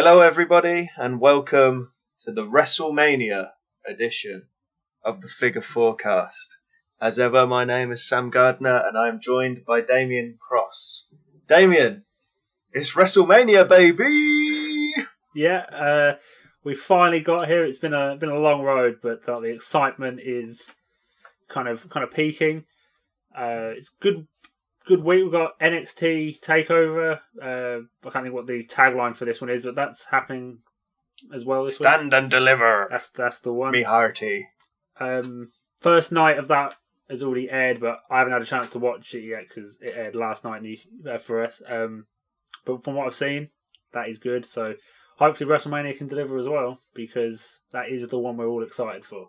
Hello, everybody, and welcome to the Wrestlemania edition of the Figure Fourcast. As ever, my name is Sam Gardner, and I'm joined by Damien Cross. Damien, it's Wrestlemania, baby! Yeah, we finally got here. It's been a long road, but the excitement is kind of peaking. It's good week. We've got NXT Takeover. I can't think what the tagline for this one is, but that's happening as well this week. Stand and deliver. That's the one. Me hearty. First night of that has already aired, but I haven't had a chance to watch it yet because it aired last night for us. But from what I've seen, that is good. So hopefully WrestleMania can deliver as well, because that is the one we're all excited for.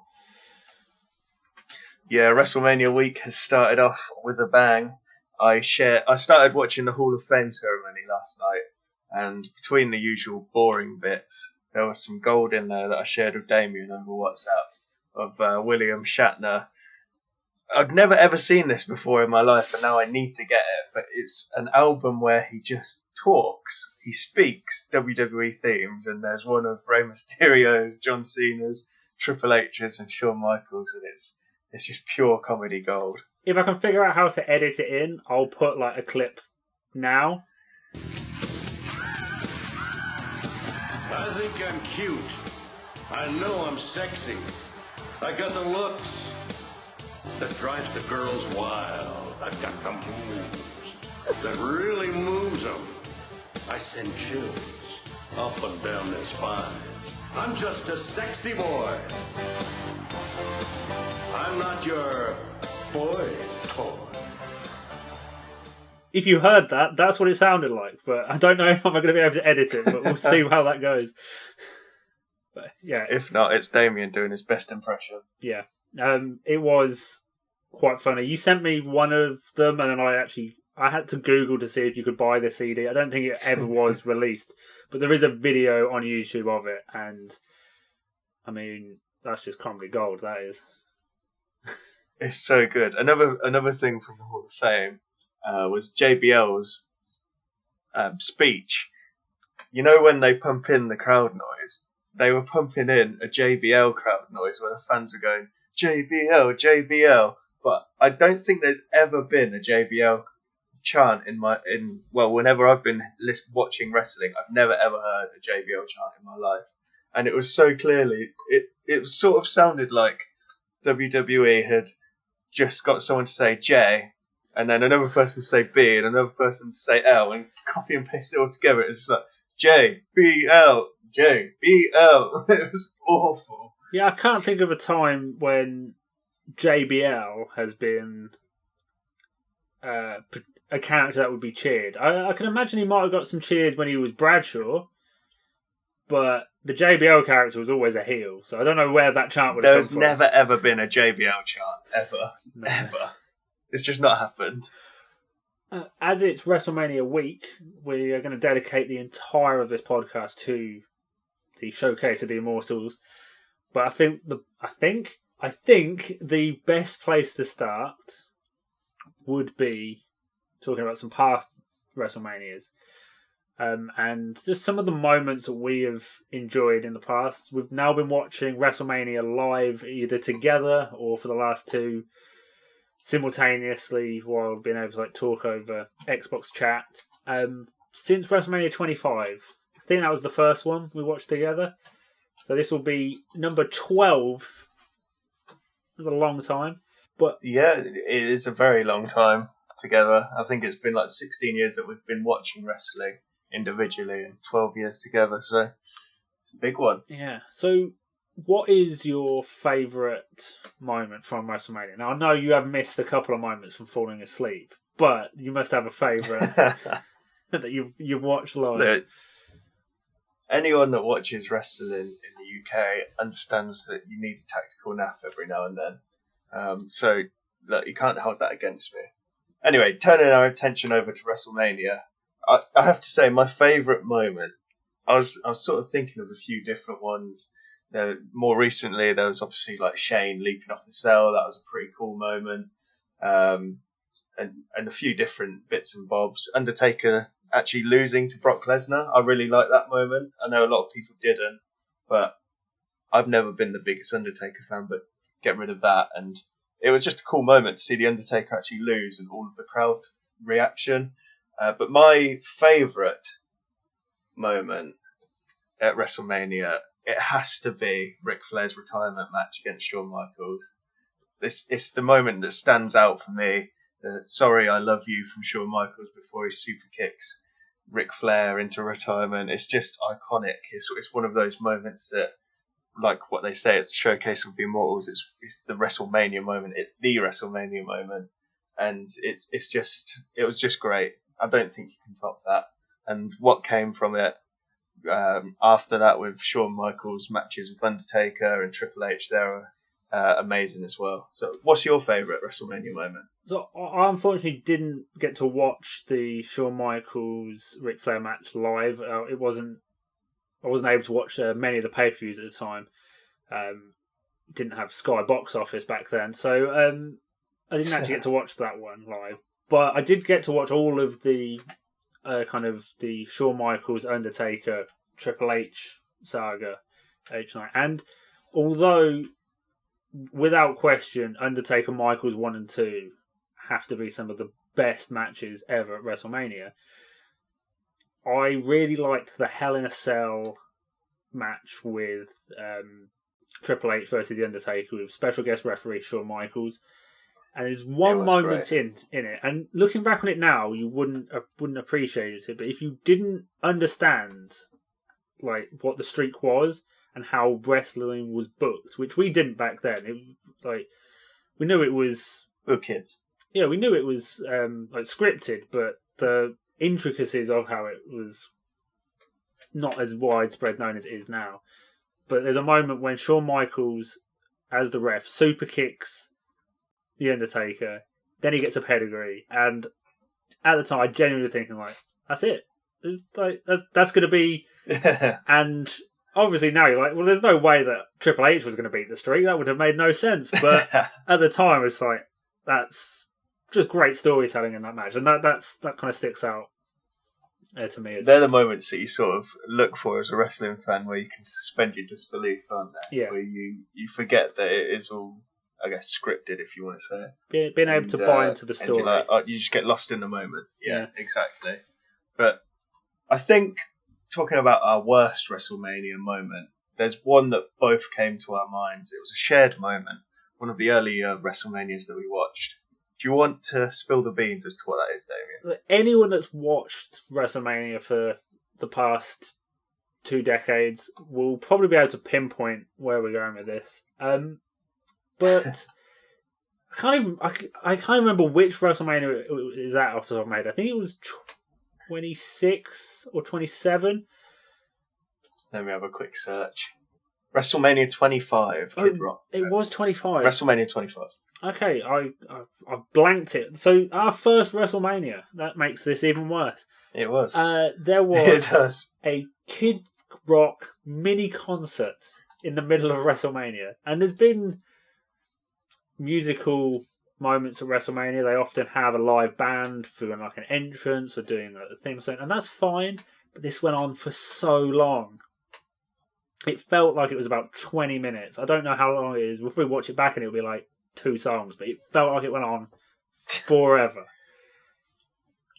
Yeah, WrestleMania week has started off with a bang. I started watching the Hall of Fame ceremony last night, and between the usual boring bits, there was some gold in there that I shared with Damien over WhatsApp of William Shatner. I've never ever seen this before in my life, and now I need to get it. But it's an album where he just talks. He speaks WWE themes, and there's one of Rey Mysterio's, John Cena's, Triple H's, and Shawn Michaels, and it's just pure comedy gold. If I can figure out how to edit it in, I'll put like a clip now. I think I'm cute. I know I'm sexy. I got the looks that drives the girls wild. I've got the moves that really moves them. I send chills up and down their spines. I'm just a sexy boy. I'm not your boy toy. If you heard that, that's what it sounded like. But I don't know if I'm going to be able to edit it, but we'll see how that goes. But yeah. If not, it's Damien doing his best impression. Yeah. It was quite funny. You sent me one of them, and then I had to Google to see if you could buy the CD. I don't think it ever was released, but there is a video on YouTube of it, and I mean, that's just comedy gold, that is. It's so good. Another thing from the Hall of Fame was JBL's speech. You know when they pump in the crowd noise? They were pumping in a JBL crowd noise where the fans were going, JBL, JBL. But I don't think there's ever been a JBL chant whenever I've been watching wrestling, I've never ever heard a JBL chant in my life. And it was so clearly, it sort of sounded like WWE had just got someone to say J, and then another person to say B, and another person to say L, and copy and paste it all together. It was just like J, B, L, J, B, L. It was awful. Yeah, I can't think of a time when JBL has been a character that would be cheered. I can imagine he might have got some cheers when he was Bradshaw, but the JBL character was always a heel, so I don't know where that chant would have come from. There's never ever been a JBL chant, ever. No. Ever. It's just not happened. As it's WrestleMania week, we are going to dedicate the entire of this podcast to the showcase of the Immortals. But I think the best place to start would be talking about some past WrestleManias. And just some of the moments that we have enjoyed in the past. We've now been watching WrestleMania live, either together or for the last two simultaneously, while being able to talk over Xbox chat. Since WrestleMania 25, I think that was the first one we watched together. So this will be number 12. It was a long time, but yeah, it is a very long time together. I think it's been 16 years that we've been watching wrestling individually and 12 years together, so it's a big one. Yeah. So what is your favourite moment from WrestleMania? Now I know you have missed a couple of moments from falling asleep, but you must have a favourite that you've watched live. Look, anyone that watches wrestling in the UK understands that you need a tactical nap every now and then. So look, you can't hold that against me. Anyway, turning our attention over to WrestleMania, I have to say my favourite moment, I was sort of thinking of a few different ones. More recently, there was obviously Shane leaping off the cell. That was a pretty cool moment. And a few different bits and bobs. Undertaker actually losing to Brock Lesnar. I really like that moment. I know a lot of people didn't, but I've never been the biggest Undertaker fan, but get rid of that. And it was just a cool moment to see the Undertaker actually lose and all of the crowd reaction. But my favourite moment at WrestleMania, it has to be Ric Flair's retirement match against Shawn Michaels. It's the moment that stands out for me. Sorry, I love you from Shawn Michaels before he super kicks Ric Flair into retirement. It's just iconic. It's one of those moments that, like what they say, it's the showcase of the immortals. It's the WrestleMania moment. It's the WrestleMania moment, and it was just great. I don't think you can top that. And what came from it after that with Shawn Michaels matches with Undertaker and Triple H, they were amazing as well. So, what's your favourite WrestleMania moment? So I unfortunately didn't get to watch the Shawn Michaels Ric Flair match live. I wasn't able to watch many of the pay-per-views at the time. Didn't have Sky Box Office back then, so I didn't actually get to watch that one live. But I did get to watch all of the kind of the Shawn Michaels Undertaker Triple H saga each night. And although without question Undertaker Michaels 1 and 2 have to be some of the best matches ever at WrestleMania, I really liked the Hell in a Cell match with Triple H versus The Undertaker with special guest referee Shawn Michaels. And there's one moment in it, and looking back on it now, you wouldn't appreciate it. But if you didn't understand like what the streak was and how wrestling was booked, which we didn't back then, it like we knew it was. We were kids. Yeah, we knew it was like scripted, but the intricacies of how it was not as widespread known as it is now. But there's a moment when Shawn Michaels, as the ref, super kicks The Undertaker, then he gets a pedigree, and at the time I genuinely thinking like, that's it. That's going to be, and obviously now you're like, well, there's no way that Triple H was going to beat the streak. That would have made no sense. But at the time, it's like that's just great storytelling in that match, and that kind of sticks out to me. They're the moments that you sort of look for as a wrestling fan, where you can suspend your disbelief, aren't they? Yeah. Where you forget that it is all, I guess, scripted, if you want to say it. Being able to buy into the story. You just get lost in the moment. Yeah, exactly. But I think, talking about our worst WrestleMania moment, there's one that both came to our minds. It was a shared moment, one of the earlier WrestleManias that we watched. Do you want to spill the beans as to what that is, Damien? Anyone that's watched WrestleMania for the past 2 decades will probably be able to pinpoint where we're going with this. But I can't remember which WrestleMania it is at off the top of my head. I think it was 26 or 27. Let me have a quick search. WrestleMania 25, Kid Rock. It was 25. WrestleMania 25. Okay, I blanked it. So our first WrestleMania, that makes this even worse. It was. There was a Kid Rock mini concert in the middle of WrestleMania, and there's been musical moments at WrestleMania. They often have a live band for like an entrance or doing the theme song, and that's fine. But this went on for so long. It felt like it was about 20 minutes. I don't know how long it is. If we watch it back, and it'll be like 2 songs, but it felt like it went on forever.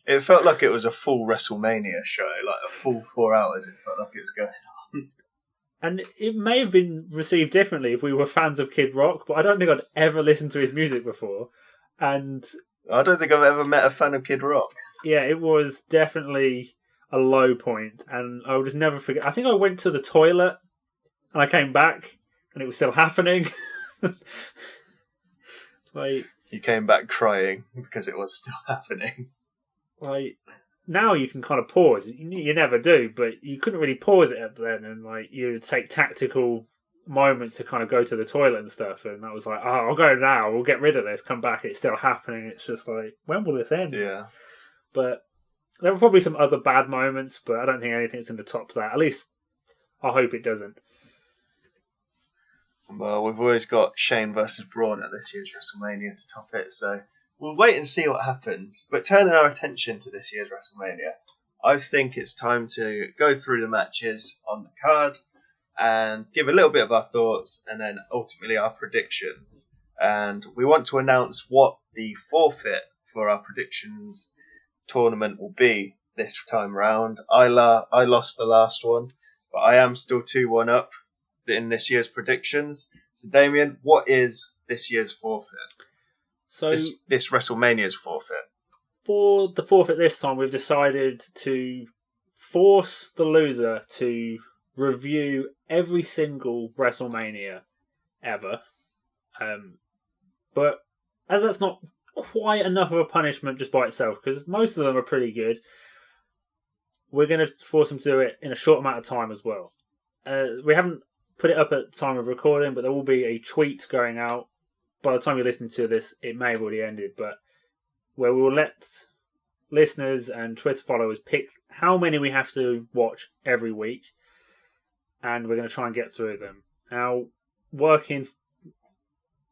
It felt like it was a full WrestleMania show, like a full 4 hours. It felt like it was going on. And it may have been received differently if we were fans of Kid Rock, but I don't think I'd ever listened to his music before. And I don't think I've ever met a fan of Kid Rock. Yeah, it was definitely a low point, and I'll just never forget. I think I went to the toilet, and I came back, and it was still happening. Like, you came back crying because it was still happening. Like, now you can kind of pause. You never do, but you couldn't really pause it then, and like you would take tactical moments to kind of go to the toilet and stuff, and that was like, oh, I'll go now, we'll get rid of this, come back, it's still happening. It's just like, when will this end? Yeah. But there were probably some other bad moments, but I don't think anything's in the top of that. At least I hope it doesn't. Well, we've always got Shane versus Braun at this year's WrestleMania to top it, so we'll wait and see what happens. But turning our attention to this year's WrestleMania, I think it's time to go through the matches on the card and give a little bit of our thoughts and then ultimately our predictions. And we want to announce what the forfeit for our predictions tournament will be this time round. I lost the last one, but I am still 2-1 up in this year's predictions. So, Damien, what is this year's forfeit? So this WrestleMania's forfeit. For the forfeit this time, we've decided to force the loser to review every single WrestleMania ever. But as that's not quite enough of a punishment just by itself, because most of them are pretty good, we're going to force them to do it in a short amount of time as well. We haven't put it up at the time of recording, but there will be a tweet going out. By the time you're listening to this, it may have already ended, but where we will let listeners and Twitter followers pick how many we have to watch every week, and we're going to try and get through them. Now, working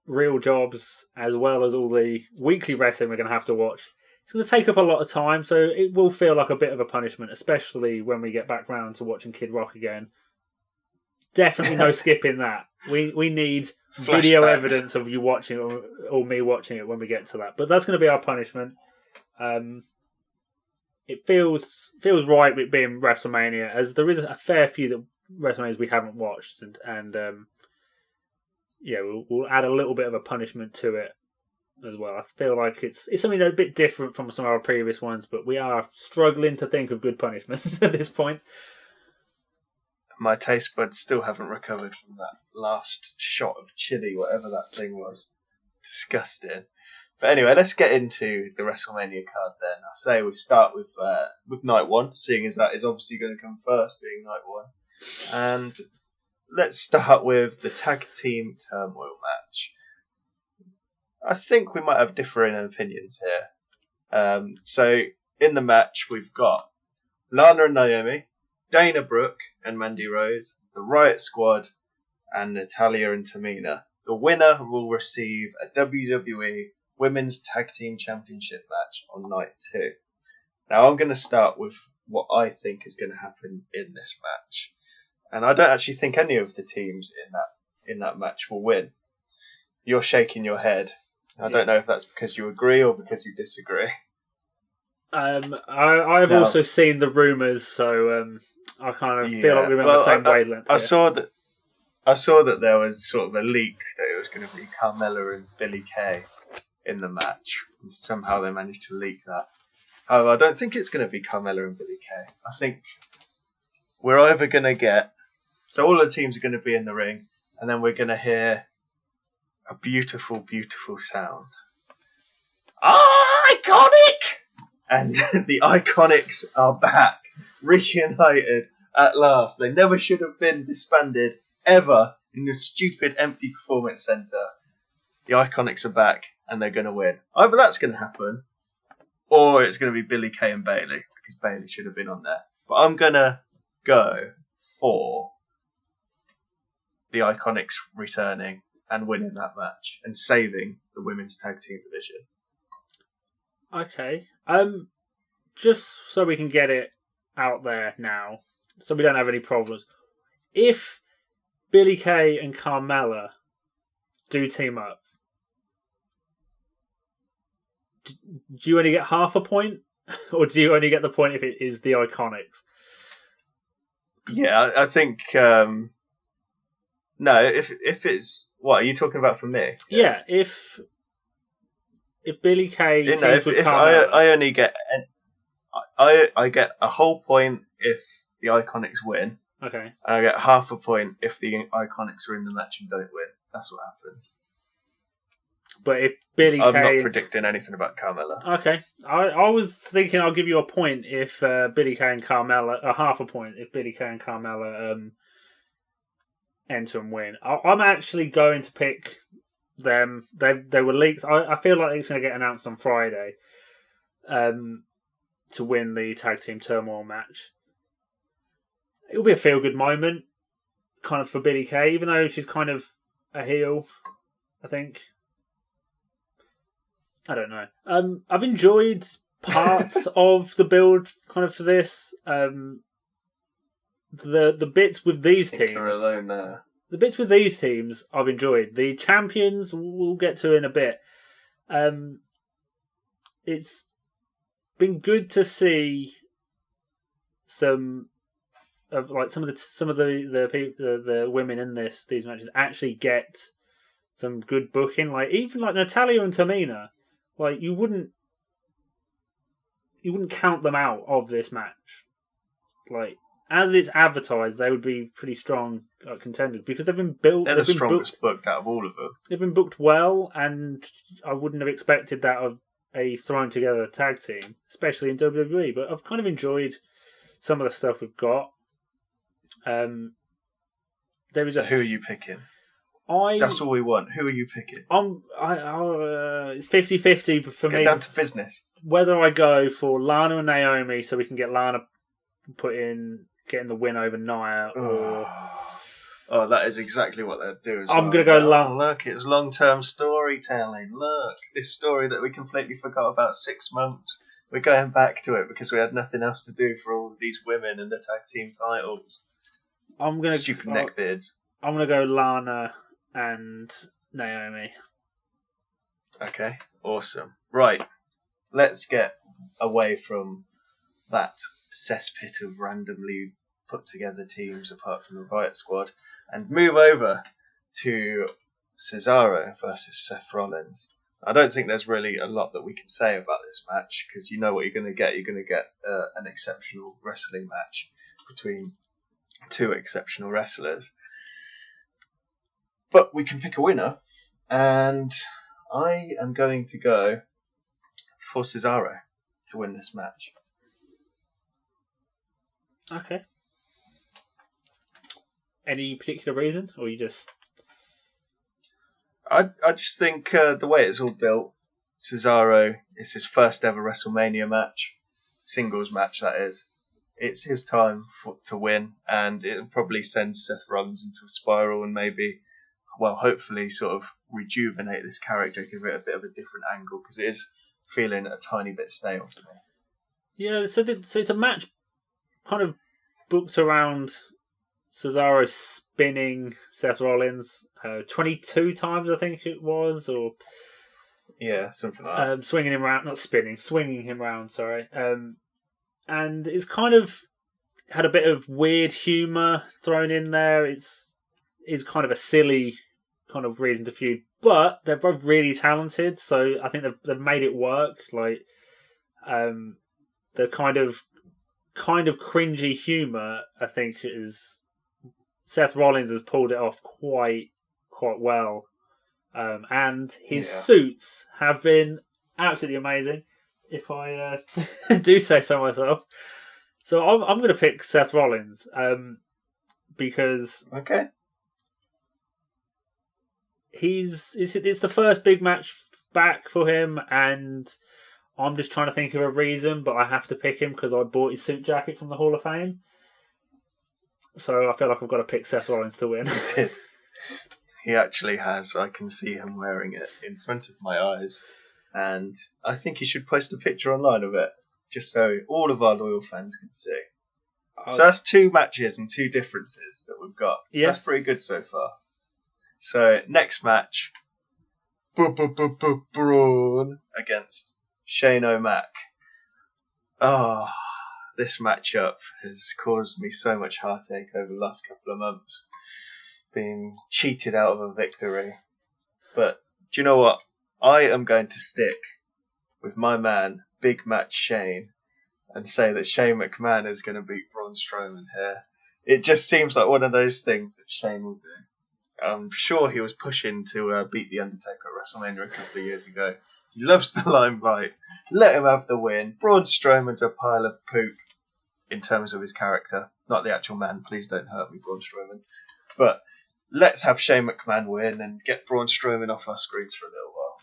real jobs as well as all the weekly wrestling we're going to have to watch, it's going to take up a lot of time, so it will feel like a bit of a punishment, especially when we get back round to watching Kid Rock again. Definitely no skipping that. We need video evidence of you watching it or me watching it when we get to that. But that's going to be our punishment. It feels right with being WrestleMania, as there is a fair few that WrestleManias we haven't watched, and we'll add a little bit of a punishment to it as well. I feel like it's something that's a bit different from some of our previous ones, but we are struggling to think of good punishments at this point. My taste buds still haven't recovered from that last shot of chili, whatever that thing was. It's disgusting. But anyway, let's get into the WrestleMania card then. I say we start with night one, seeing as that is obviously going to come first, being night one. And let's start with the tag team turmoil match. I think we might have differing opinions here. So in the match, we've got Lana and Naomi, Dana Brooke and Mandy Rose, the Riot Squad, and Natalya and Tamina. The winner will receive a WWE Women's Tag Team Championship match on night 2. Now I'm going to start with what I think is going to happen in this match. And I don't actually think any of the teams in that match will win. You're shaking your head. I don't know if that's because you agree or because you disagree. I've also seen the rumours, so I kind of feel like we're on the same wavelength. I saw that there was sort of a leak that it was going to be Carmella and Billie Kay in the match, and somehow they managed to leak that. However, I don't think it's going to be Carmella and Billie Kay. I think we're either going to get... So all the teams are going to be in the ring, and then we're going to hear a beautiful, beautiful sound. Iconic! And the Iconics are back, reunited at last. They never should have been disbanded, ever, in this stupid empty performance centre. The Iconics are back, and they're going to win. Either that's going to happen, or it's going to be Billie Kay and Bayley, because Bayley should have been on there. But I'm going to go for the Iconics returning and winning that match, and saving the women's tag team division. Okay. Just so we can get it out there now, so we don't have any problems. If Billie Kay and Carmella do team up, do you only get half a point, or do you only get the point if it is the Iconics? Yeah, I think no. If it's what are you talking about for me? Yeah, if Billie Kay teams with if Carmella, I only get I get a whole point if the Iconics win. Okay. And I get half a point if the Iconics are in the match and don't win. That's what happens. But if Billie Kay... I'm not predicting anything about Carmella. Okay. I was thinking I'll give you a point if Billie Kay and Carmella... half a point if Billie Kay and Carmella enter and win. I'm actually going to pick them. They were leaked. I feel like it's going to get announced on Friday to win the Tag Team Turmoil match. It'll be a feel-good moment, kind of, for Billie Kay, even though she's kind of a heel, I think. I don't know. I've enjoyed parts of the build kind of for this. The bits with these teams. You're alone there. The bits with these teams I've enjoyed. The champions we'll get to in a bit. It's been good to see some of the women in these matches actually get some good booking. Like even like Natalya and Tamina, like you wouldn't count them out of this match. Like as it's advertised, they would be pretty strong contenders because they've been built. They're the strongest booked out of all of them. They've been booked well, and I wouldn't have expected that of a thrown together tag team, especially in WWE. But I've kind of enjoyed some of the stuff we've got. Who are you picking? That's all we want. Who are you picking? It's 50-50 for me. Get down to business. Whether I go for Lana and Naomi, so we can get Lana getting the win over Nia, or that is exactly what they'd do. I'm going to go Lana. Look, it's long-term storytelling. Look, this story that we completely forgot about 6 months. We're going back to it because we had nothing else to do for all of these women and the tag team titles. Stupid neckbeards. I'm going to go Lana and Naomi. Okay, awesome. Right, let's get away from that cesspit of randomly put together teams apart from the Riot Squad and move over to Cesaro versus Seth Rollins. I don't think there's really a lot that we can say about this match because you know what you're going to get. You're going to get an exceptional wrestling match between two exceptional wrestlers. But we can pick a winner, and I am going to go for Cesaro to win this match. Okay. Any particular reason, or you just... I just think the way it's all built, Cesaro is his first ever WrestleMania match, singles match that is. It's his time to win, and it'll probably send Seth Rollins into a spiral and maybe, well, hopefully sort of rejuvenate this character, give it a bit of a different angle, because it is feeling a tiny bit stale to me. Yeah, so it's a match kind of booked around Cesaro spinning Seth Rollins 22 times, I think it was, or yeah, something like that. Swinging him around, sorry. And it's kind of had a bit of weird humour thrown in there. It's kind of a silly kind of reason to feud, but they're both really talented, so I think they've made it work. Like the kind of cringy humour, I think, is Seth Rollins has pulled it off quite well, and his suits have been absolutely amazing, if I do say so myself. So I'm going to pick Seth Rollins because it's the first big match back for him, and I'm just trying to think of a reason, but I have to pick him because I bought his suit jacket from the Hall of Fame. So I feel like I've got to pick Seth Rollins to win. He did. He actually has. I can see him wearing it in front of my eyes. And I think he should post a picture online of it, just so all of our loyal fans can see. So that's 2 matches and 2 differences that we've got. So that's pretty good so far. So next match, Braun against Shane O'Mac. This matchup has caused me so much heartache over the last couple of months, being cheated out of a victory. But do you know what? I am going to stick with my man, Big Match Shane, and say that Shane McMahon is going to beat Braun Strowman here. It just seems like one of those things that Shane will do. I'm sure he was pushing to beat The Undertaker at WrestleMania a couple of years ago. He loves the limelight. Let him have the win. Braun Strowman's a pile of poop in terms of his character. Not the actual man. Please don't hurt me, Braun Strowman. But let's have Shane McMahon win and get Braun Strowman off our screens for a little while.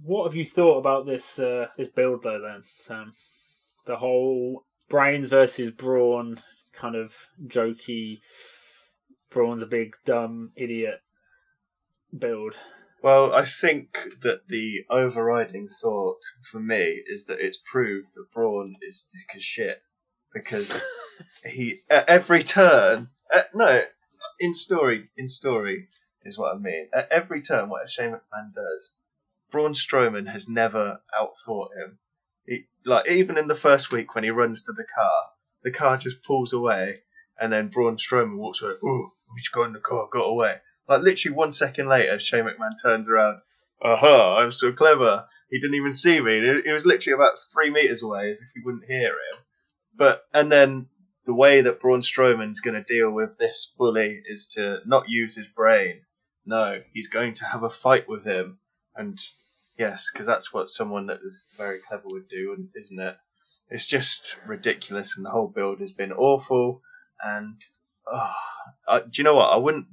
What have you thought about this build though then, Sam? The whole Brains versus Braun kind of jokey, Braun's a big dumb idiot build. Well, I think that the overriding thought for me is that it's proved that Braun is thick as shit because he at every turn. No, in story is what I mean. At every turn, what Shane McMahon does, Braun Strowman has never outthought him. Like even in the first week when he runs to the car just pulls away, and then Braun Strowman walks away. Oh, he's got in the car, got away. Like literally 1 second later, Shane McMahon turns around. Aha! I'm so clever. He didn't even see me. He was literally about 3 meters away, as if he wouldn't hear him. And then the way that Braun Strowman's going to deal with this bully is to not use his brain. No, he's going to have a fight with him. And yes, because that's what someone that is very clever would do, isn't it? It's just ridiculous, and the whole build has been awful. And do you know what? I wouldn't.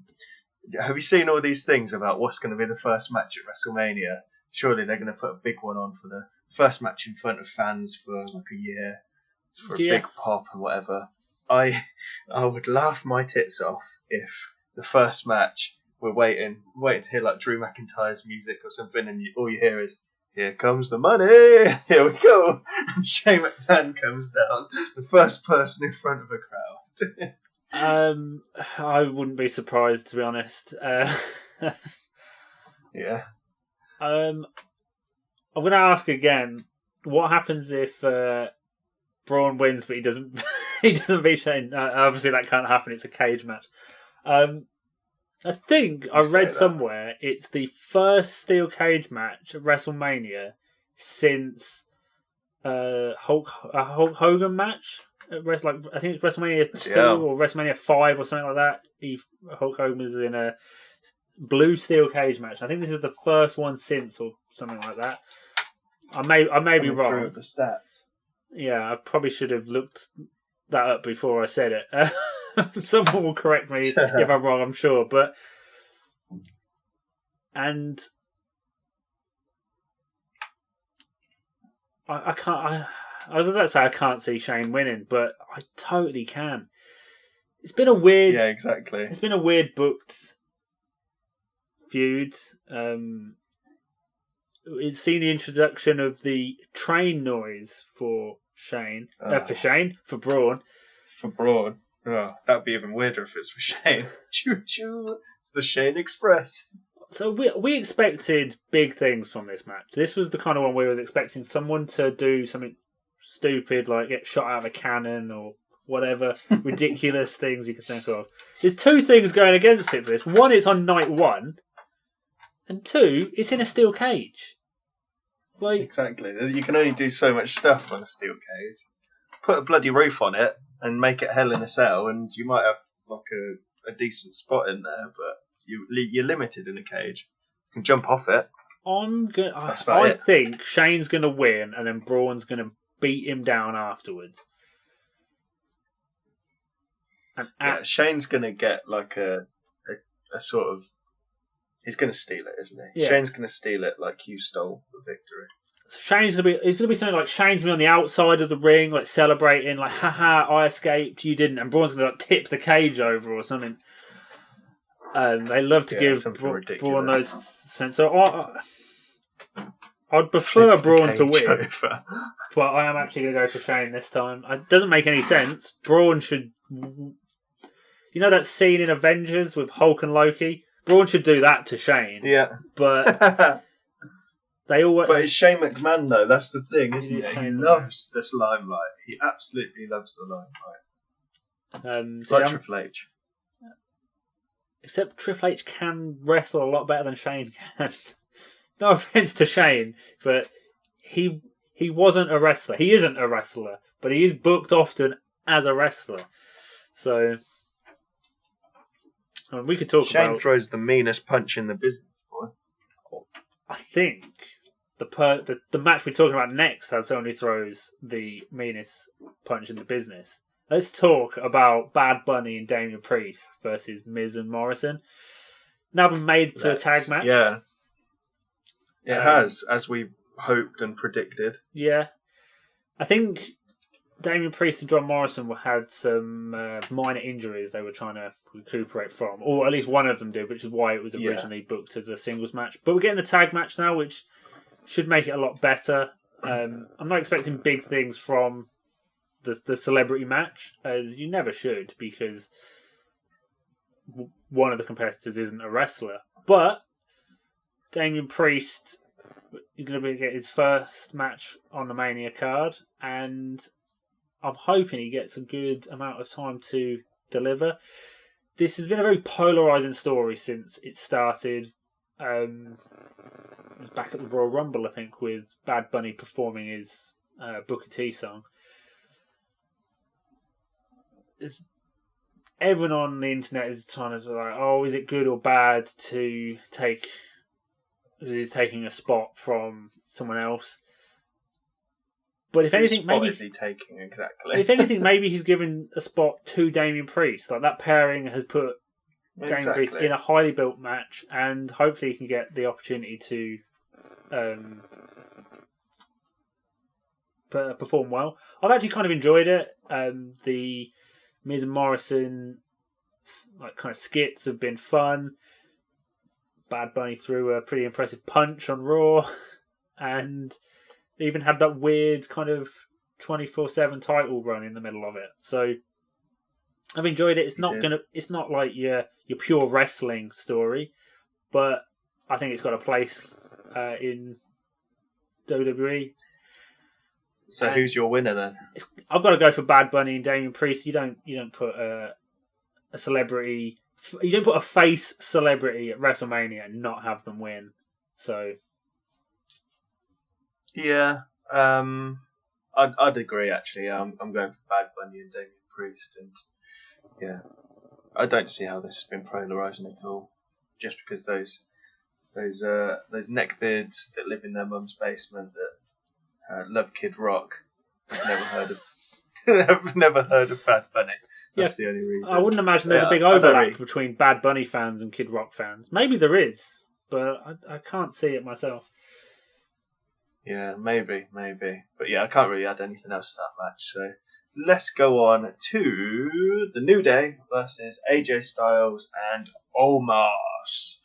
Have you seen all these things about what's going to be the first match at WrestleMania? Surely they're going to put a big one on for the first match in front of fans for like a year, for a big pop and whatever. I would laugh my tits off if the first match we're waiting to hear like Drew McIntyre's music or something, and all you hear is "Here comes the money, here we go," and Shane McMahon comes down, the first person in front of a crowd. I wouldn't be surprised, to be honest. Yeah. I'm going to ask again. What happens if Braun wins, but he doesn't? He doesn't beat Shane. Obviously, that can't happen. It's a cage match. I think I read somewhere it's the first steel cage match at WrestleMania since Hulk Hogan match. I think it's WrestleMania 2 or WrestleMania 5 or something like that. Hulk Hogan was in a blue steel cage match. I think this is the first one since, or something like that. I may be wrong. Through the stats. Yeah, I probably should have looked that up before I said it. Someone will correct me if I'm wrong, I'm sure. And I can't. I was about to say I can't see Shane winning, but I totally can. It's been a weird. Yeah, exactly. It's been a weird booked feud. It's seen the introduction of the train noise for Shane. For Braun. For Braun. Oh, that'd be even weirder if it's for Shane. Choo choo. It's the Shane Express. So we expected big things from this match. This was the kind of one we were expecting someone to do something stupid, like get shot out of a cannon or whatever ridiculous things you can think of. There's two things going against it for this. One, it's on night one, and two, it's in a steel cage. Exactly. You can only do so much stuff on a steel cage. Put a bloody roof on it and make it Hell in a Cell, and you might have like a decent spot in there, but you're limited in a cage. You can jump off it. I think Shane's going to win, and then Braun's going to beat him down afterwards. And Shane's going to get like a sort of. He's going to steal it, isn't he? Yeah. Shane's going to steal it like you stole the victory. It's going to be something like Shane's going to be on the outside of the ring, like celebrating, like, haha, I escaped, you didn't, and Braun's going to like tip the cage over or something. They love to give Braun those sense. So I'd prefer Braun to win, but I am actually going to go for Shane this time. It doesn't make any sense. Braun should... You know that scene in Avengers with Hulk and Loki? Braun should do that to Shane. Yeah. But... But it's Shane McMahon though, that's the thing, isn't it? He loves this limelight. He absolutely loves the limelight. Like Triple H. Except Triple H can wrestle a lot better than Shane can. No offense to Shane, but he wasn't a wrestler. He isn't a wrestler, but he is booked often as a wrestler. So we could talk about... Shane throws the meanest punch in the business, boy. I think the match we're talking about next only throws the meanest punch in the business. Let's talk about Bad Bunny and Damian Priest versus Miz and Morrison. Now been made to a tag match. Yeah. It has, as we hoped and predicted. Yeah. I think Damien Priest and John Morrison had some minor injuries they were trying to recuperate from, or at least one of them did, which is why it was originally booked as a singles match. But we're getting a tag match now, which should make it a lot better. I'm not expecting big things from the celebrity match, as you never should, because one of the competitors isn't a wrestler. But Damien Priest is going to get his first match on the Mania card, and I'm hoping he gets a good amount of time to deliver. This has been a very polarising story since it started. It was back at the Royal Rumble, I think, with Bad Bunny performing his Booker T song. Everyone on the internet is trying to like, oh, is it good or bad to take? Is taking a spot from someone else? But if anything, maybe is he taking exactly? If anything, maybe he's given a spot to Damien Priest. Like that pairing has put Damien Priest in a highly built match, and hopefully he can get the opportunity to perform well. I've actually kind of enjoyed it. The Miz and Morrison like kind of skits have been fun. Bad Bunny threw a pretty impressive punch on Raw, and they even had that weird kind of 24/7 title run in the middle of it. So I've enjoyed it. It's not like your pure wrestling story, but I think it's got a place in WWE. So who's your winner then? I've got to go for Bad Bunny and Damien Priest. You don't put a celebrity. You don't put a face celebrity at WrestleMania and not have them win. So yeah, I'd agree actually. I'm going for Bad Bunny and Damien Priest, and yeah, I don't see how this has been polarising at all. Just because those neckbeards that live in their mum's basement that love Kid Rock, I've never heard of Bad Bunny. That's the only reason. I wouldn't imagine there's a big overlap between Bad Bunny fans and Kid Rock fans. Maybe there is, but I can't see it myself. Yeah, maybe. But yeah, I can't really add anything else to that match. So let's go on to the New Day versus AJ Styles and Omos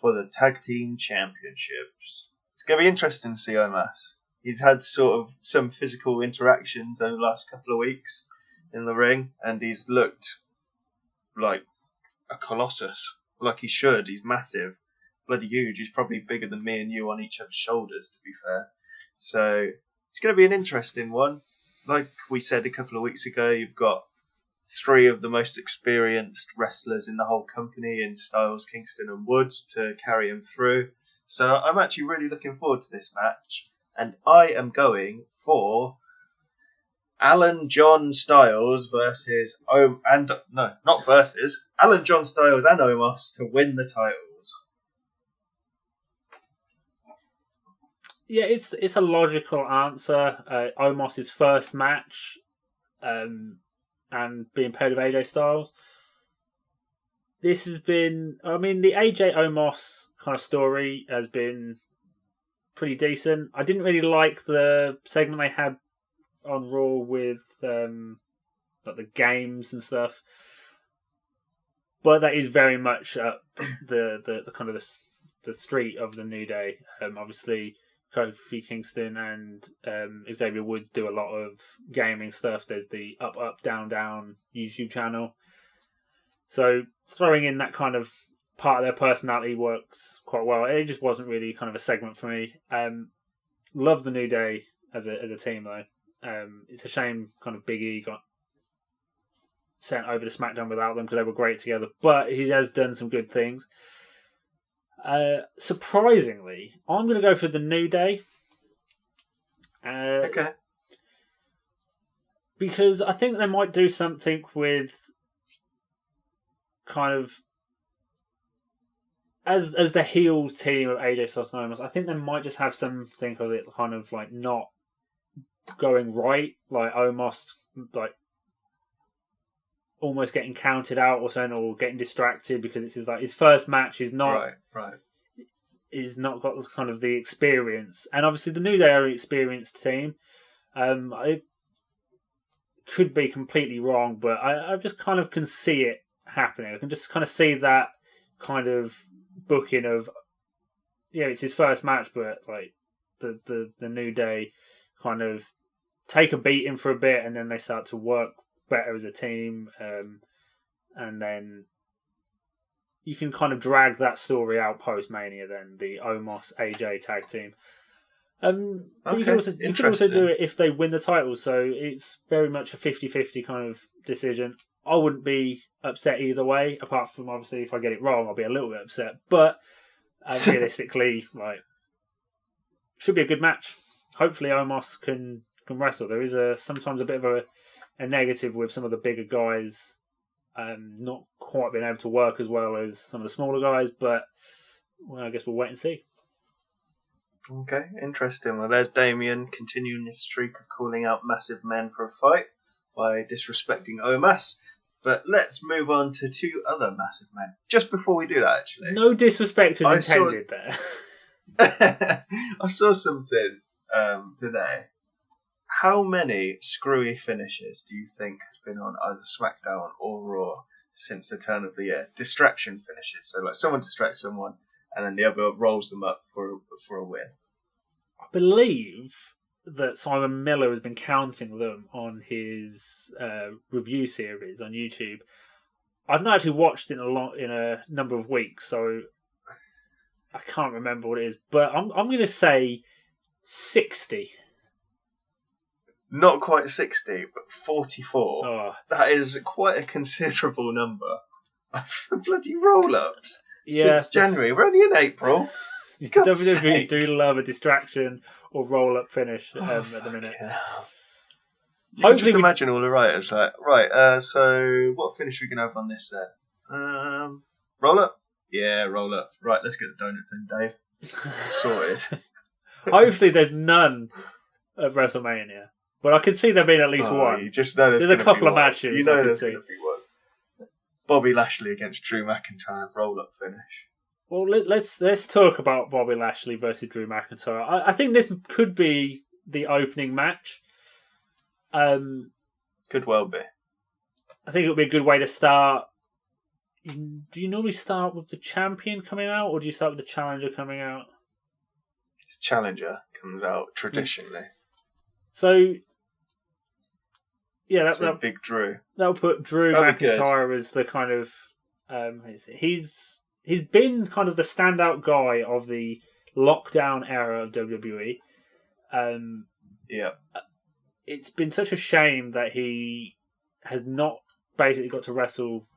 for the Tag Team Championships. It's going to be interesting to see Omos. He's had sort of some physical interactions over the last couple of weeks in the ring, and he's looked like a colossus, like he should. He's massive, bloody huge. He's probably bigger than me and you on each other's shoulders, to be fair. So it's going to be an interesting one. Like we said a couple of weeks ago, you've got three of the most experienced wrestlers in the whole company in Styles, Kingston and Woods to carry him through. So I'm actually really looking forward to this match, and I am going for Alan John Styles versus Alan John Styles and Omos to win the titles. Yeah, it's a logical answer. Omos' first match, and being paired with AJ Styles. This has been, the AJ Omos kind of story has been pretty decent. I didn't really like the segment they had on Raw with like the games and stuff, but that is very much up the kind of the street of the New Day. Obviously, Kofi Kingston and Xavier Woods do a lot of gaming stuff. There's the Up Up Down Down YouTube channel, so throwing in that kind of part of their personality works quite well. It just wasn't really kind of a segment for me. Love the New Day as a team though. It's a shame kind of Big E got sent over to SmackDown without them because they were great together, but he has done some good things. Surprisingly, I'm going to go for the New Day. Okay. Because I think they might do something with kind of as the heel team of AJ Styles and Omos. I think they might just have something of it kind of like not going right, like Omos like almost getting counted out or something, or getting distracted because it's his first match. Is not right. He's not got kind of the experience, and obviously the New Day are an experienced team. could be completely wrong, but I just kind of can see it happening. I can just kind of see that kind of booking of, it's his first match, but like the New Day kind of take a beating for a bit, and then they start to work better as a team, and then you can kind of drag that story out post Mania. Then the Omos AJ tag team. But you can also do it if they win the title, so it's very much a 50-50 kind of decision. I wouldn't be upset either way, apart from obviously if I get it wrong, I'll be a little bit upset. But realistically, like, should be a good match. Hopefully, Omos can wrestle. There is sometimes a bit of a negative with some of the bigger guys not quite being able to work as well as some of the smaller guys, but I guess we'll wait and see. Okay, interesting. Well, there's Damien continuing his streak of calling out massive men for a fight by disrespecting Omos. But let's move on to two other massive men. Just before we do that, actually. No disrespect was intended there. I saw something today. How many screwy finishes do you think has been on either SmackDown or Raw since the turn of the year? Distraction finishes. So like someone distracts someone, and then the other rolls them up for a win. I believe that Simon Miller has been counting them on his review series on YouTube. I've not actually watched it in a number of weeks, so I can't remember what it is. But I'm going to say 60. Not quite 60, but 44. Oh. That is quite a considerable number of bloody roll-ups. Yeah, since January. We're only in April. WWE do love a distraction or roll-up finish at the minute. You can just imagine all the writers like, right, so what finish are we going to have on this then? Roll-up? Yeah, roll-up. Right, let's get the donuts then, Dave. Sorted. Hopefully there's none at WrestleMania. But I can see there being at least one. You just know there's a couple of matches. You know there's going to be one. Bobby Lashley against Drew McIntyre, roll-up finish. Well, let's talk about Bobby Lashley versus Drew McIntyre. I think this could be the opening match. Could well be. I think it would be a good way to start. Do you normally start with the champion coming out, or do you start with the challenger coming out? His challenger comes out traditionally. So, yeah, that big Drew. That'll put Drew McIntyre as the kind of he's been kind of the standout guy of the lockdown era of WWE. Yeah. It's been such a shame that he has not basically got to wrestle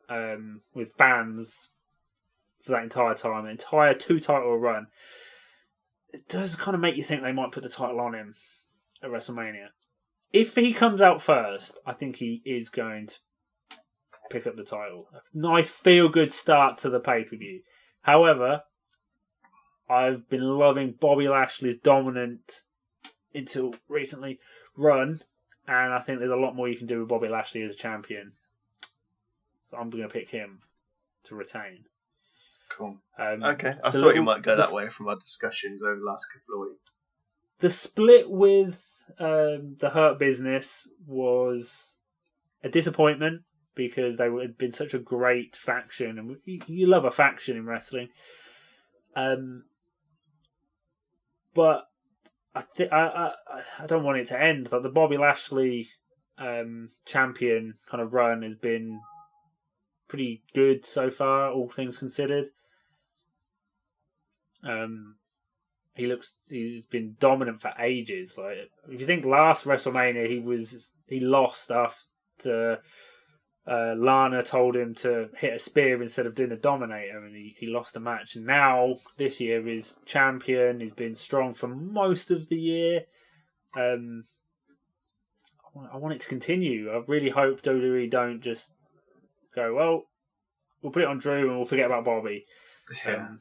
with fans for that entire time, an entire 2-title run. It does kind of make you think they might put the title on him at WrestleMania. If he comes out first, I think he is going to pick up the title. A nice feel-good start to the pay-per-view. However, I've been loving Bobby Lashley's dominant, until recently, run, and I think there's a lot more you can do with Bobby Lashley as a champion. So I'm going to pick him to retain. Cool. Okay, I thought you might go that way from our discussions over the last couple of weeks. The split with the Hurt Business was a disappointment because they had been such a great faction, and you love a faction in wrestling. But I don't want it to end. Like the Bobby Lashley champion kind of run has been pretty good so far, all things considered. He's been dominant for ages. Like if you think last WrestleMania he lost after Lana told him to hit a spear instead of doing a Dominator, and he lost a match. And now this year he's champion. He's been strong for most of the year. I want it to continue. I really hope WWE don't just go, well, we'll put it on Drew and we'll forget about Bobby. Yeah.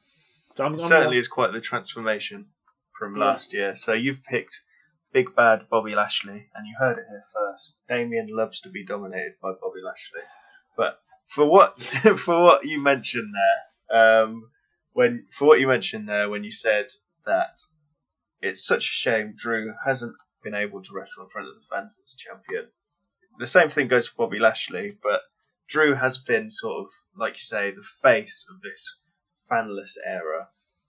It certainly is quite the transformation from last year. So you've picked Big Bad Bobby Lashley, and you heard it here first. Damien loves to be dominated by Bobby Lashley. But for what you mentioned there, when you said that it's such a shame Drew hasn't been able to wrestle in front of the fans as a champion, the same thing goes for Bobby Lashley, but Drew has been sort of, like you say, the face of this fanless era.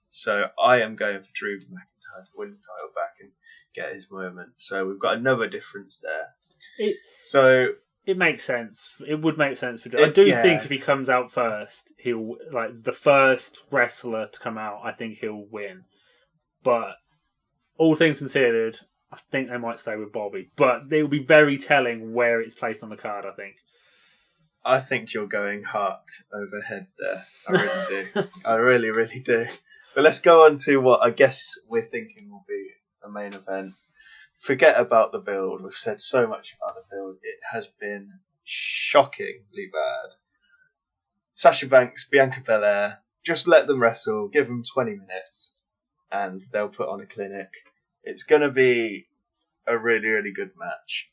So I am going for Drew McIntyre to win the title back and get his moment. So we've got another difference there. It makes sense. It would make sense for Drew. I do think if he comes out first, he'll the first wrestler to come out. I think he'll win. But all things considered, I think they might stay with Bobby. But it will be very telling where it's placed on the card. I think you're going heart over head there. I really do. I really, really do. But let's go on to what I guess we're thinking will be the main event. Forget about the build. We've said so much about the build. It has been shockingly bad. Sasha Banks, Bianca Belair, just let them wrestle. Give them 20 minutes and they'll put on a clinic. It's going to be a really, really good match.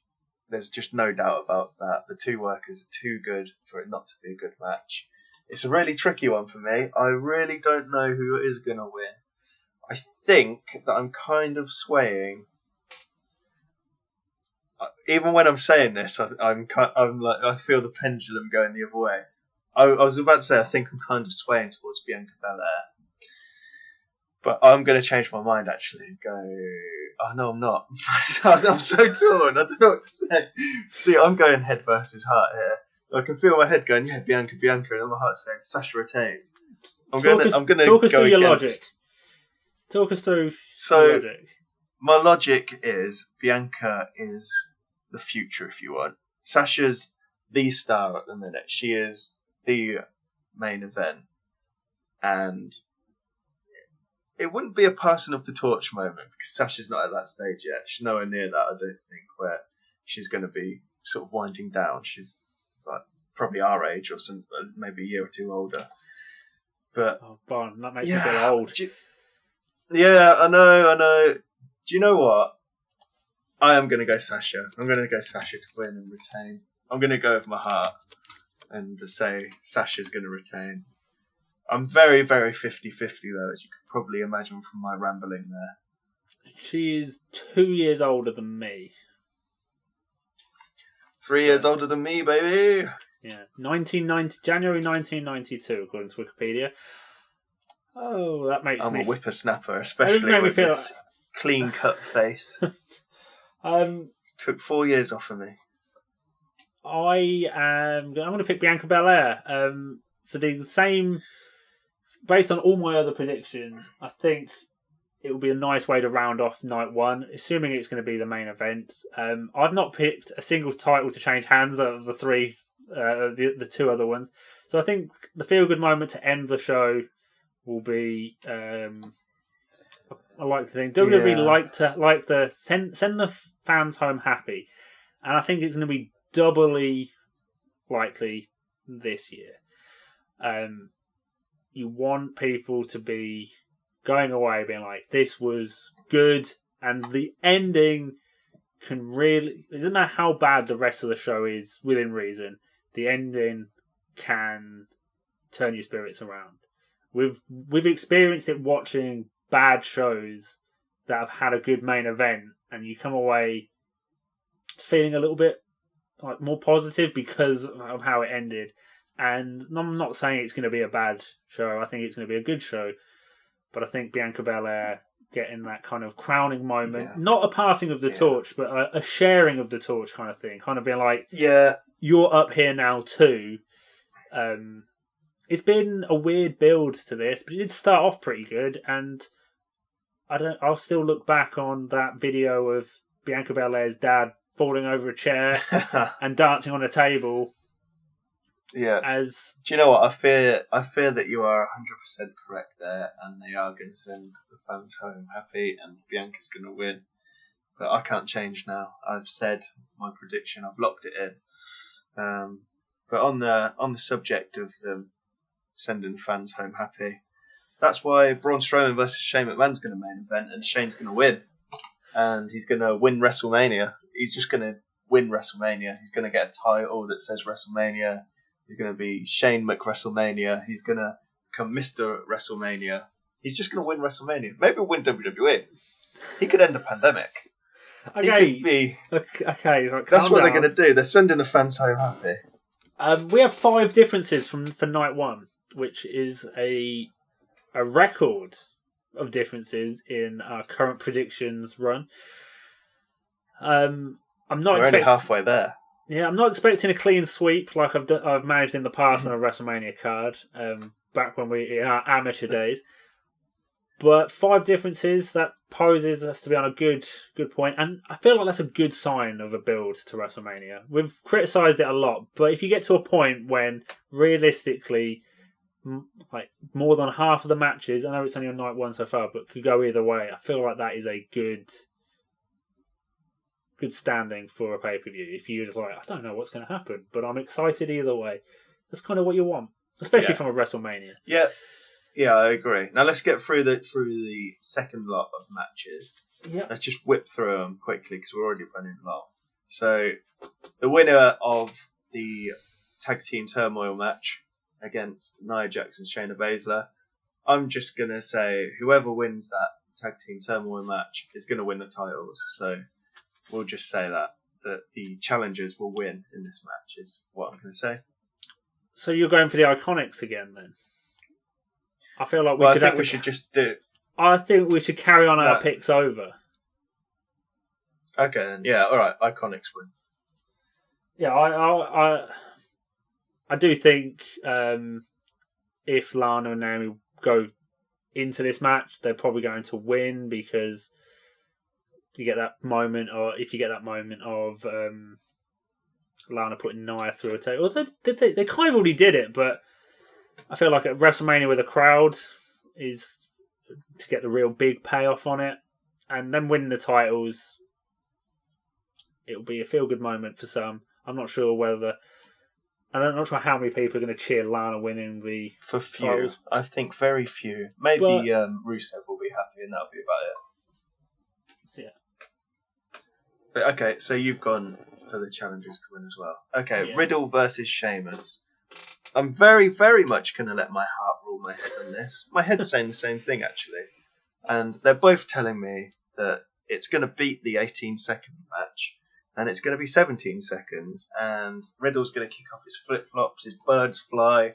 There's just no doubt about that. The two workers are too good for it not to be a good match. It's a really tricky one for me. I really don't know who is going to win. I think that I'm kind of swaying. Even when I'm saying this, I'm like, I feel the pendulum going the other way. I was about to say I think I'm kind of swaying towards Bianca Belair, but I'm going to change my mind actually and go. Oh no, I'm not. I'm so torn. I don't know what to say. See, I'm going head versus heart here. I can feel my head going, yeah, Bianca, and my heart saying Sasha retains. I'm going to talk us go through your against. Logic. Talk us through your logic. My logic is Bianca is the future, if you want. Sasha's the star at the minute. She is the main event. And it wouldn't be a passing of the torch moment because Sasha's not at that stage yet. She's nowhere near that, I don't think, where she's going to be sort of winding down. She's like probably our age or some, maybe a year or two older. But Bon, that makes me feel old. Yeah, I know. Do you know what? I am going to go Sasha. I'm going to go Sasha to win and retain. I'm going to go with my heart and to say Sasha's going to retain. I'm very, very 50-50 though, as you could probably imagine from my rambling there. She is 2 years older than me. 3 years older than me, baby. Yeah, January 1992, according to Wikipedia. Oh, that makes I'm me... a whippersnapper, especially with this clean-cut face. It took 4 years off of me. I'm going to pick Bianca Belair. For the same... Based on all my other predictions, I think it will be a nice way to round off night one, assuming it's going to be the main event. I've not picked a single title to change hands out of the three, the two other ones. So I think the feel-good moment to end the show will be... I like to think WWE like to send the fans home happy, and I think it's going to be doubly likely this year. You want people to be going away being like, this was good, and the ending can really... It doesn't matter how bad the rest of the show is, within reason, the ending can turn your spirits around. We've experienced it watching bad shows that have had a good main event, and you come away feeling a little bit like more positive because of how it ended. And I'm not saying it's going to be a bad show. I think it's going to be a good show. But I think Bianca Belair getting that kind of crowning moment, not a passing of the torch, but a sharing of the torch kind of thing. Kind of being like, you're up here now too. It's been a weird build to this, but it did start off pretty good. And I'll still look back on that video of Bianca Belair's dad falling over a chair and dancing on a table. Yeah. Do you know what? I fear that you are 100% correct there, and they are going to send the fans home happy, and Bianca's going to win. But I can't change now. I've said my prediction. I've locked it in. But on the subject of them sending fans home happy, that's why Braun Strowman versus Shane McMahon's going to main event, and Shane's going to win, and he's going to win WrestleMania. He's just going to win WrestleMania. He's going to get a title that says WrestleMania. He's going to be Shane McWrestlemania. He's going to become Mr. WrestleMania. He's just going to win WrestleMania. Maybe win WWE. He could end a pandemic. Okay. He could be. Okay. Right, That's calm what down. they're going to do. They're sending the fans home happy. We have 5 differences for night 1, which is a record of differences in our current predictions run. I'm not. We're only halfway there. Yeah, I'm not expecting a clean sweep like I've managed in the past on a WrestleMania card. Back when we in our amateur days. But 5 differences, that poses us to be on a good point, and I feel like that's a good sign of a build to WrestleMania. We've criticised it a lot, but if you get to a point when realistically, like more than half of the matches, I know it's only on night 1 so far, but could go either way. I feel like that is a good standing for a pay-per-view. If you're just like, I don't know what's going to happen, but I'm excited either way. That's kind of what you want, especially from a WrestleMania. Yeah. Yeah, I agree. Now let's get through the second lot of matches. Yeah. Let's just whip through them quickly because we're already running long. So, the winner of the Tag Team Turmoil match against Nia Jax and Shayna Baszler, I'm just going to say whoever wins that Tag Team Turmoil match is going to win the titles. So, we'll just say that the challengers will win in this match is what I'm going to say. So you're going for the Iconics again then? I feel like we should just do. I think we should carry on our picks over. Okay, then. Yeah, all right. Iconics win. Yeah, I do think if Lana and Naomi go into this match, they're probably going to win because you get that moment, or if you get that moment of Lana putting Nia through a table. They kind of already did it, but I feel like at WrestleMania with a crowd is to get the real big payoff on it, and then winning the titles, it'll be a feel-good moment for some. I'm not sure I'm not sure how many people are going to cheer Lana winning the For few, titles. I think very few. Maybe Rusev will be happy, and that'll be about it. So, yeah. But, okay, so you've gone for the challengers to win as well. Okay, Yeah. Riddle versus Sheamus. I'm very, very much going to let my heart rule my head on this. My head's saying the same thing, actually. And they're both telling me that it's going to beat the 18-second match. And it's going to be 17 seconds. And Riddle's going to kick off his flip-flops, his birds fly.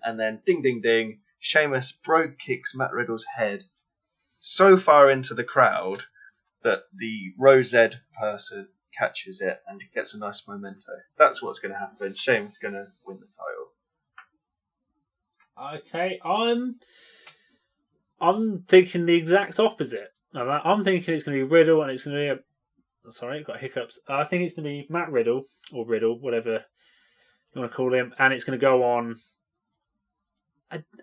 And then ding, ding, ding. Sheamus brogue kicks Matt Riddle's head so far into the crowd that the Rosed person catches it and gets a nice memento. That's what's going to happen. Sheamus is going to win the title. Okay, I'm thinking the exact opposite. I'm thinking it's going to be Riddle, and it's going to be sorry, got hiccups. I think it's going to be Matt Riddle, or Riddle, whatever you want to call him, and it's going to go on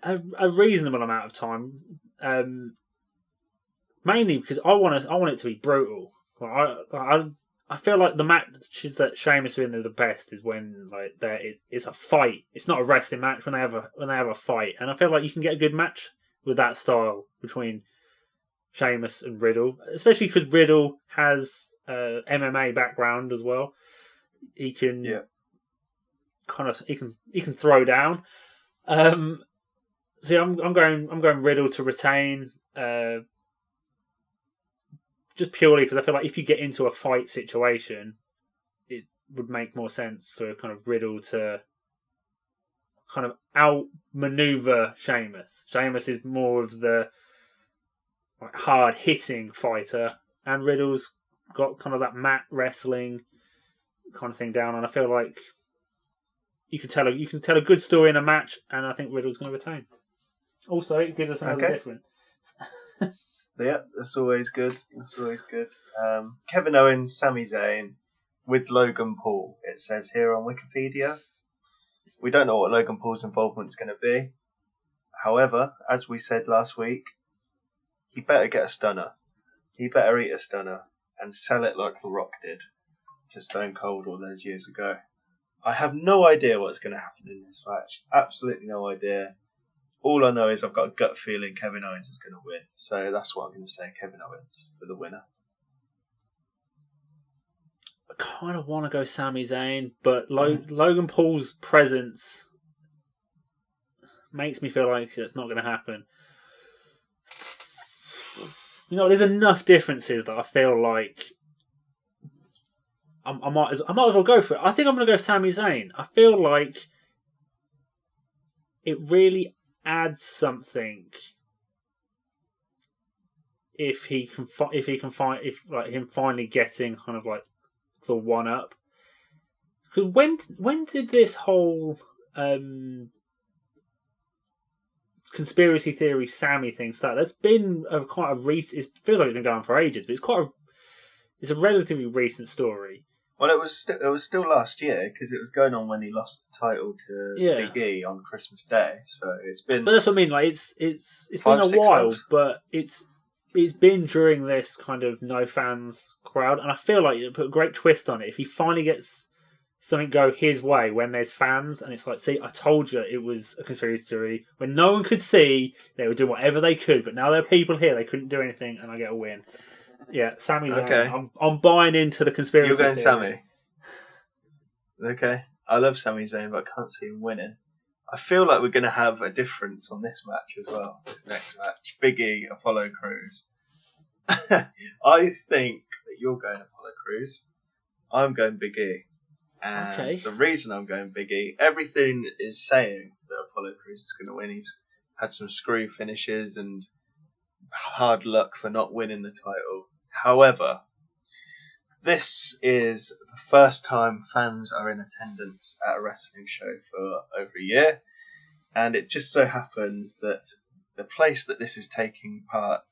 a reasonable amount of time. Mainly because I want it to be brutal. I feel like the matches that Sheamus win are the best is when it's a fight. It's not a wrestling match when they have a fight, and I feel like you can get a good match with that style between Sheamus and Riddle, especially because Riddle has MMA background as well. He can he can throw down. So I'm going Riddle to retain. Just purely because I feel like if you get into a fight situation, it would make more sense for kind of Riddle to kind of outmaneuver Sheamus. Sheamus is more of the hard-hitting fighter, and Riddle's got kind of that mat wrestling kind of thing down. And I feel like you can tell a good story in a match, and I think Riddle's going to retain. Also, it gives us another difference. Yeah, that's always good. Kevin Owens, Sami Zayn with Logan Paul. It says here on Wikipedia. We don't know what Logan Paul's involvement is going to be. However, as we said last week, he better get a stunner. He better eat a stunner and sell it like The Rock did to Stone Cold all those years ago. I have no idea what's going to happen in this match. Absolutely no idea. All I know is I've got a gut feeling Kevin Owens is going to win. So that's what I'm going to say, Kevin Owens for the winner. I kind of want to go Sami Zayn, but Logan Paul's presence makes me feel like it's not going to happen. You know, there's enough differences that I feel like I might as well go for it. I think I'm going to go Sami Zayn. I feel like it really adds something if he can find him finally getting kind of like the one up. Because when did this whole conspiracy theory Sammy thing start? That's been quite a recent. It feels like it's been going on for ages, but it's a relatively recent story. Well, it was still last year because it was going on when he lost the title to Big E on Christmas Day. So it's been. But that's what I mean. Like it's been a while, months. But it's been during this kind of no fans crowd, and I feel like it put a great twist on it. If he finally gets something go his way when there's fans, and it's like, see, I told you it was a conspiracy theory. When no one could see, they were doing whatever they could, but now there are people here, they couldn't do anything, and I get a win. Yeah, Sammy's okay. I'm buying into the conspiracy. You're going theory. Sammy. Okay, I love Sami Zayn, but I can't see him winning. I feel like we're going to have a difference on this match as well. This next match, Big E, Apollo Crews. I think that you're going Apollo Crews. I'm going Big E. And the reason I'm going Big E, everything is saying that Apollo Crews is going to win. He's had some screw finishes and hard luck for not winning the title. However, this is the first time fans are in attendance at a wrestling show for over a year. And it just so happens that the place that this is taking part,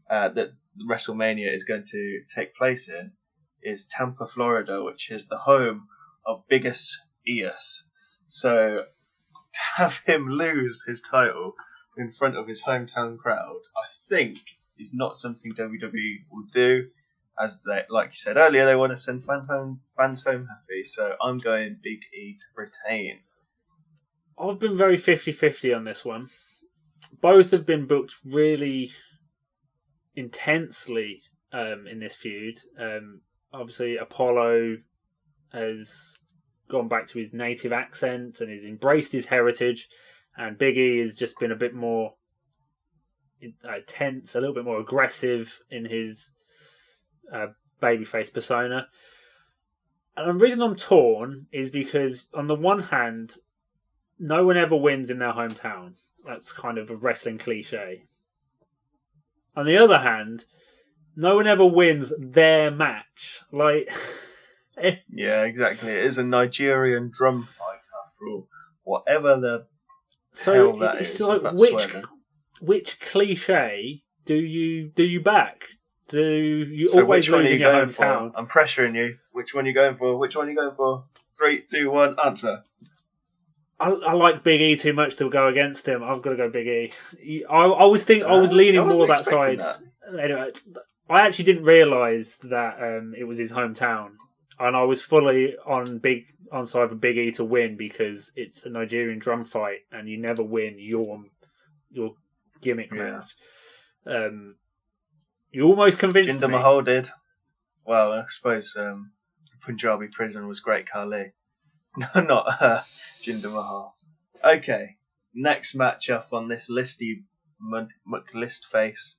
that WrestleMania is going to take place in, is Tampa, Florida, which is the home of Biggest Eos. So to have him lose his title in front of his hometown crowd, I think is not something WWE will do. As they, like you said earlier, they want to send fans home happy. So I'm going Big E to retain. I've been very 50-50 on this one. Both have been booked really intensely in this feud. Obviously, Apollo has gone back to his native accent and has embraced his heritage, and Big E has just been a bit more tense, a little bit more aggressive in his babyface persona. And the reason I'm torn is because, on the one hand, no one ever wins in their hometown. That's kind of a wrestling cliche. On the other hand, no one ever wins their match. Like, yeah, exactly. It is a Nigerian drum fight after all. Whatever the hell that is. Like, which cliche do you back? Do you always lose in your hometown? For? I'm pressuring you. Which one are you going for? Which one are you going for? 3, 2, 1, answer. I like Big E too much to go against him. I've got to go Big E. I was leaning more that side. Anyway, I actually didn't realise that it was his hometown, and I was fully on side for Big E to win because it's a Nigerian drum fight, and you never win your gimmick match. You almost convinced Jinder me. Mahal did. Well, I suppose Punjabi prison was Great Khali. No, not Jinder Mahal. Okay, next matchup on this listy McList face.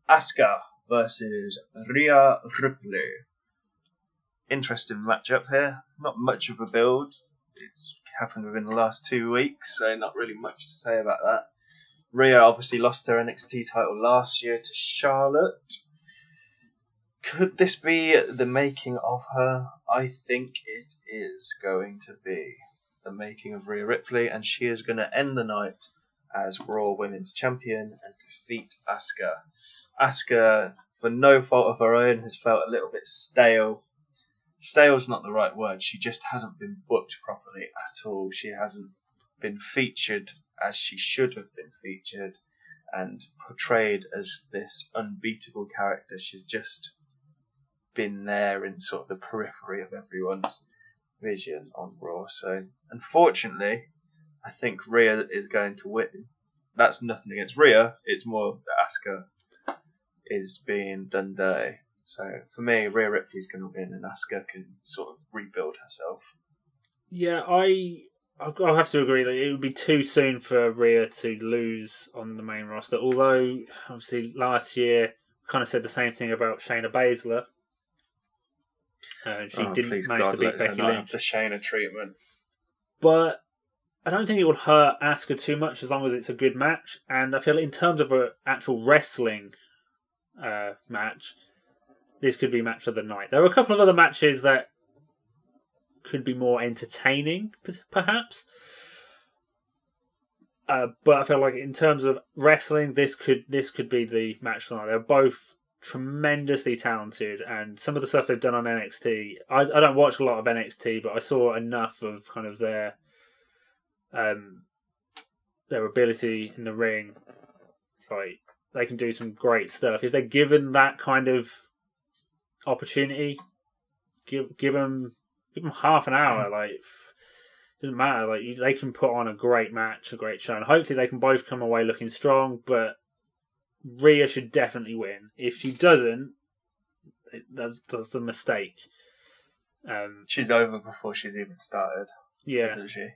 Asuka versus Rhea Ripley. Interesting matchup here. Not much of a build. It's happened within the last 2 weeks, so not really much to say about that. Rhea obviously lost her NXT title last year to Charlotte. Could this be the making of her? I think it is going to be the making of Rhea Ripley, and she is going to end the night as Raw Women's Champion and defeat Asuka. Asuka, for no fault of her own, has felt a little bit stale. Stale's not the right word. She just hasn't been booked properly at all. She hasn't been featured as she should have been featured and portrayed as this unbeatable character. She's just been there in sort of the periphery of everyone's vision on Raw. So, unfortunately, I think Rhea is going to win. That's nothing against Rhea. It's more that Asuka is being done dirty. So, for me, Rhea Ripley's going to win and Asuka can sort of rebuild herself. Yeah, I'll have to agree that it would be too soon for Rhea to lose on the main roster. Although, obviously, last year kind of said the same thing about Shayna Baszler. She didn't please manage God, to beat let her Becky not have Lynch. the Shayna treatment. But I don't think it would hurt Asuka too much as long as it's a good match. And I feel in terms of an actual wrestling match, this could be match of the night. There are a couple of other matches that could be more entertaining, perhaps. But I feel like in terms of wrestling, this could be the match of the night. They're both tremendously talented, and some of the stuff they've done on NXT. I don't watch a lot of NXT, but I saw enough of kind of their ability in the ring. It's like they can do some great stuff if they're given that kind of opportunity. Give them half an hour. Like, doesn't matter. Like, they can put on a great match, a great show, and hopefully they can both come away looking strong. But Rhea should definitely win. If she doesn't, that's the mistake. She's over before she's even started. Yeah, isn't she?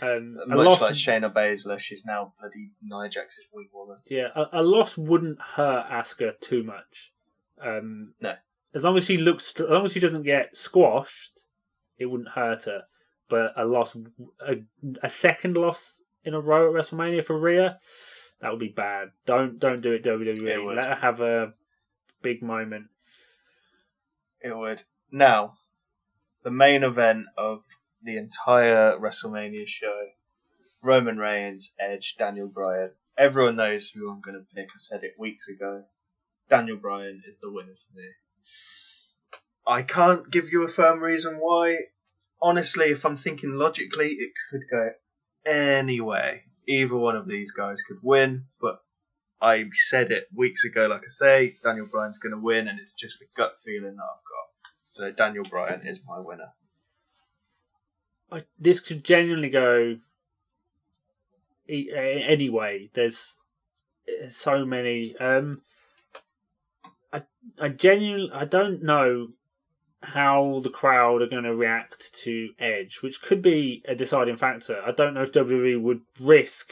Much like Shayna Baszler, she's now bloody Nia Jax's wing woman. Yeah, a loss wouldn't hurt Asuka too much. No. As long as she as long as she doesn't get squashed, it wouldn't hurt her. But a second loss in a row at WrestleMania for Rhea, that would be bad. Don't do it, WWE. Let her have a big moment. It would. Now, the main event of the entire WrestleMania show: Roman Reigns, Edge, Daniel Bryan. Everyone knows who I'm going to pick. I said it weeks ago. Daniel Bryan is the winner for me. I can't give you a firm reason why. Honestly, if I'm thinking logically, it could go any way. Either one of these guys could win, but I said it weeks ago, like I say, Daniel Bryan's going to win, and it's just a gut feeling that I've got. So Daniel Bryan is my winner. This could genuinely go anyway. There's so many. I don't know how the crowd are going to react to Edge, which could be a deciding factor. I don't know if WWE would risk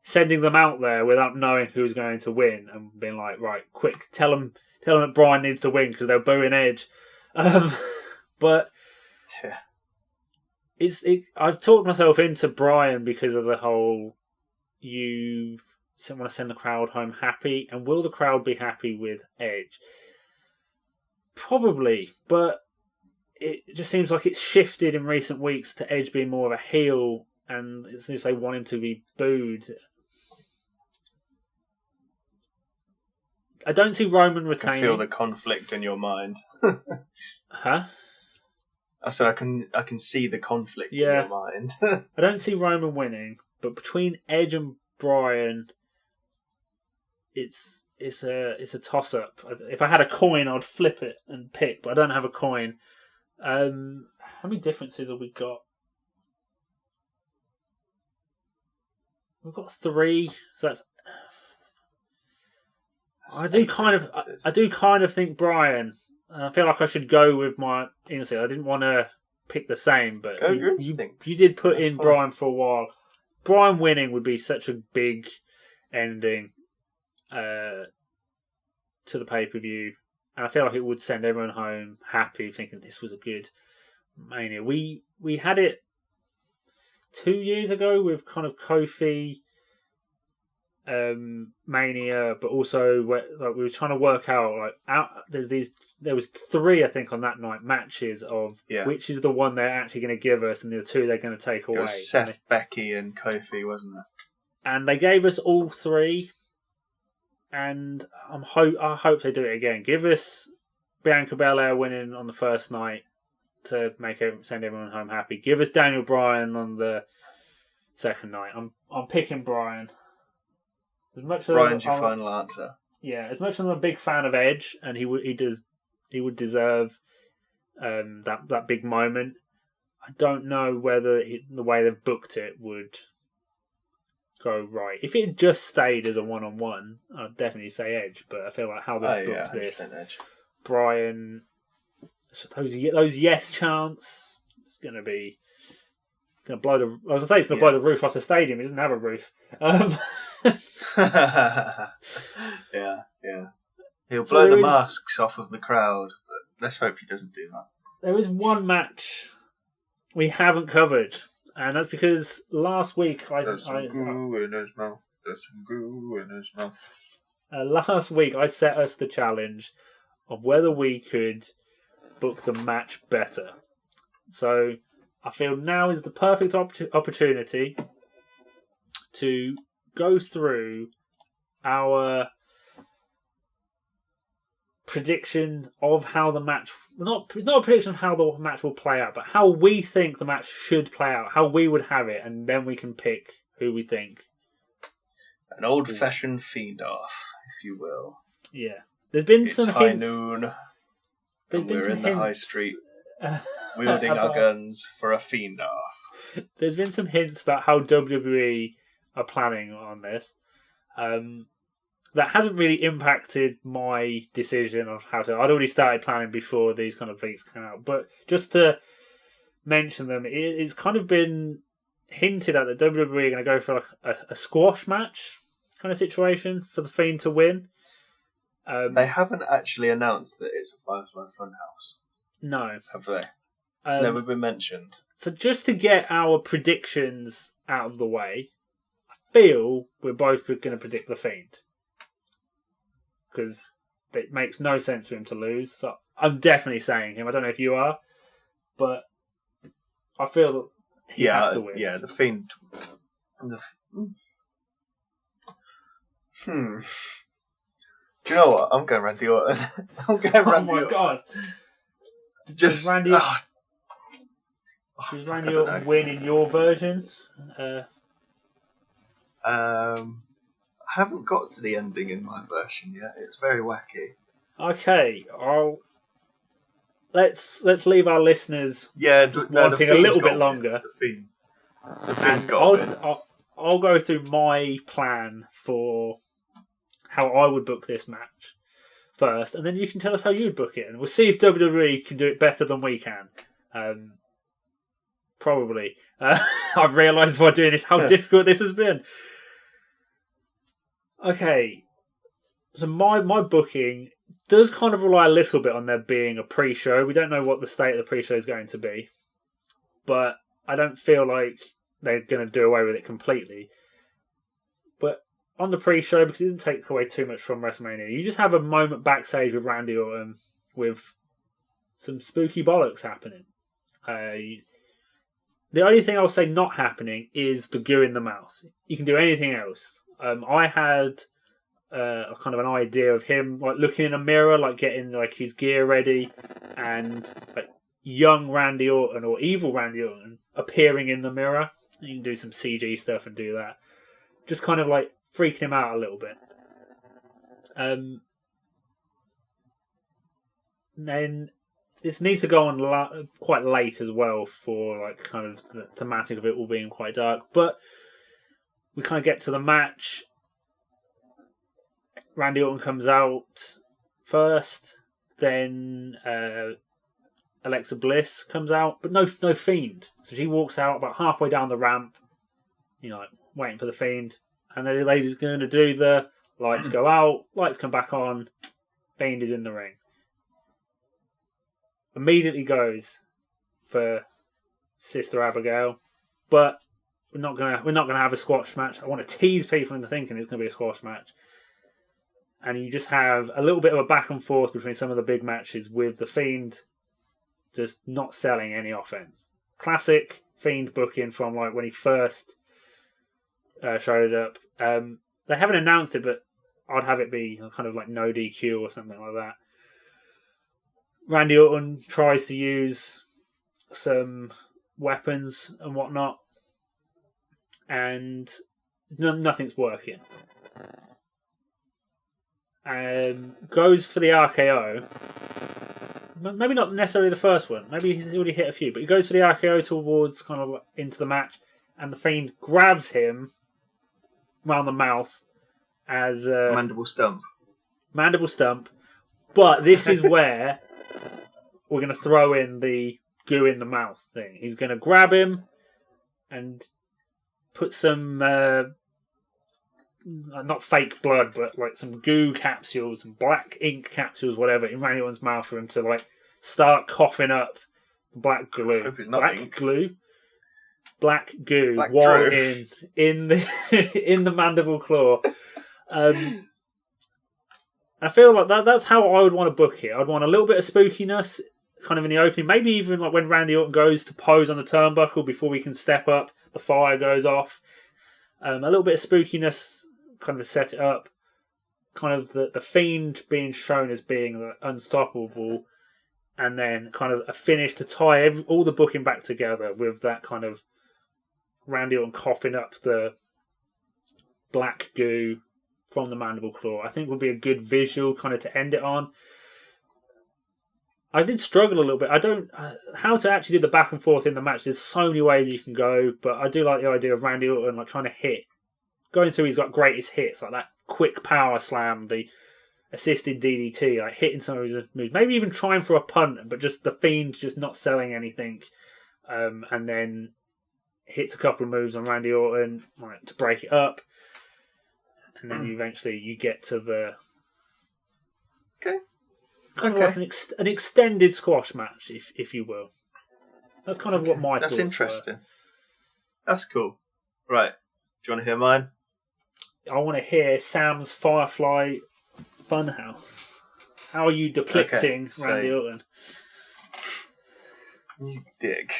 sending them out there without knowing who's going to win and being like, right, quick, tell them that Bryan needs to win because they're booing Edge. But yeah. I've talked myself into Bryan because of the whole you want to send the crowd home happy, and will the crowd be happy with Edge? Probably, but it just seems like it's shifted in recent weeks to Edge being more of a heel, and it seems they want him to be booed. I don't see Roman retaining. I can feel the conflict in your mind. Huh? I said I can see the conflict in your mind. I don't see Roman winning, but between Edge and Bryan, it's a toss up. If I had a coin, I'd flip it and pick, but I don't have a coin. How many differences have we got? We've got 3, so that's I do kind of think Bryan. I feel like I should go with my instinct. I didn't want to pick the same, but you did put in fun. Bryan for a while. Bryan winning would be such a big ending to the pay-per-view, and I feel like it would send everyone home happy, thinking this was a good Mania. We had it 2 years ago with kind of Kofi Mania, but also like we were trying to work out there was 3 I think on that night matches of which is the one they're actually going to give us, and the 2 they're going to take away. It was Seth, Becky, and Kofi, wasn't it? And they gave us all 3, and I hope they do it again. Give us Bianca Belair winning on the first night to send everyone home happy. Give us Daniel Bryan on the second night. I'm picking Bryan. Bryan's your final answer. Yeah, as much as I'm a big fan of Edge, and he would deserve that big moment. I don't know whether the way they've booked it would go right. If it had just stayed as a one-on-one, I'd definitely say Edge. But I feel like how they've booked this, Edge. Bryan, those yes chants, it's going to blow the. I was going to say it's going to blow the roof off the stadium. It doesn't have a roof. Yeah. He'll blow the masks off of the crowd, but let's hope he doesn't do that. there is one match we haven't covered, and that's because last week There's some goo in his mouth. There's some goo in his mouth. Last week I set us the challenge of whether we could book the match better. So I feel now is the perfect opportunity to go through our prediction of how the match, not a prediction of how the match will play out, but how we think the match should play out, how we would have it, and then we can pick who we think. An old-fashioned Fiend off, if you will. Yeah. There's been It's some high hints. noon, and Been we're some in the hints, high street, wielding our guns for a Fiend off. There's been some hints about how WWE are planning on this. That hasn't really impacted my decision of how to. I'd already started planning before these kind of things came out, but just to mention them, it's kind of been hinted at that WWE are going to go for like a squash match kind of situation for the Fiend to win. They haven't actually announced that it's a Firefly Funhouse. No, Have they? It's never been mentioned. So just to get our predictions out of the way, I feel we're both going to predict the Fiend. Because it makes no sense for him to lose. So I'm definitely saying him. I don't know if you are. But I feel that he has to win. Yeah, the Fiend. Do you know what? I'm going Randy Orton. I'm going Randy Orton. Oh my god. Does Randy Orton win in your version? I haven't got to the ending in my version yet. It's very wacky. Okay, let's leave our listeners wanting a little bit longer. The Fiend's got to win. I'll go through my plan for how I would book this match first, and then you can tell us how you'd book it, and we'll see if WWE can do it better than we can. Probably. I've realised by doing this how difficult this has been. Okay, so my booking does kind of rely a little bit on there being a pre-show. We don't know what the state of the pre-show is going to be, but I don't feel like they're going to do away with it completely. But on the pre-show, because it doesn't take away too much from WrestleMania, you just have a moment backstage with Randy Orton with some spooky bollocks happening. The only thing I'll say not happening is the goo in the mouth. You can do anything else. I had a kind of an idea of him like looking in a mirror, like getting like his gear ready, and like young Randy Orton or evil Randy Orton appearing in the mirror. You can do some CG stuff and do that. Just kind of like freaking him out a little bit. Then this needs to go on quite late as well for like kind of the thematic of it all being quite dark. But we kind of get to the match. Randy Orton comes out first, then Alexa Bliss comes out, but no Fiend. So she walks out about halfway down the ramp, like waiting for the Fiend, and the lady's going to do the lights go out, lights come back on, Fiend is in the ring. Immediately goes for Sister Abigail, but we're not gonna have a squash match. I want to tease people into thinking it's going to be a squash match. And you just have a little bit of a back and forth between some of the big matches with the Fiend just not selling any offense. Classic Fiend booking from like when he first showed up. They haven't announced it, but I'd have it be kind of like no DQ or something like that. Randy Orton tries to use some weapons and whatnot, and nothing's working. Goes for the RKO. Maybe not necessarily the first one. Maybe he's already hit a few, but he goes for the RKO towards kind of into the match, and the Fiend grabs him round the mouth as Mandible stump. But this is where we're going to throw in the goo in the mouth thing. He's going to grab him and put some not fake blood, but like some goo capsules, some black ink capsules, whatever, in Randy Orton's mouth for him to like start coughing up black glue. I hope it's not black ink. glue. Black goo Black while Drew. in the in the mandible claw. I feel like that's how I would want to book it. I'd want a little bit of spookiness, kind of in the opening. Maybe even like when Randy Orton goes to pose on the turnbuckle before we can step up, the fire goes off. A little bit of spookiness, kind of set it up. Kind of the Fiend being shown as being unstoppable, and then kind of a finish to tie all the booking back together with that kind of Randy Orton coughing up the black goo from the mandible claw. I think would be a good visual kind of to end it on. I did struggle a little bit. I don't how to actually do the back and forth in the match. There's so many ways you can go, but I do like the idea of Randy Orton like trying to hit, going through his greatest hits, like that quick power slam, the assisted DDT, like hitting some of his moves, maybe even trying for a punt, but just the Fiend just not selling anything, and then hits a couple of moves on Randy Orton to break it up, and then eventually you get to the kind of like an extended squash match, if you will. That's kind of what my thoughts were. That's interesting. That's cool. Right, do you want to hear mine? I want to hear Sam's Firefly Funhouse. How are you depicting Randy Orton? You dick.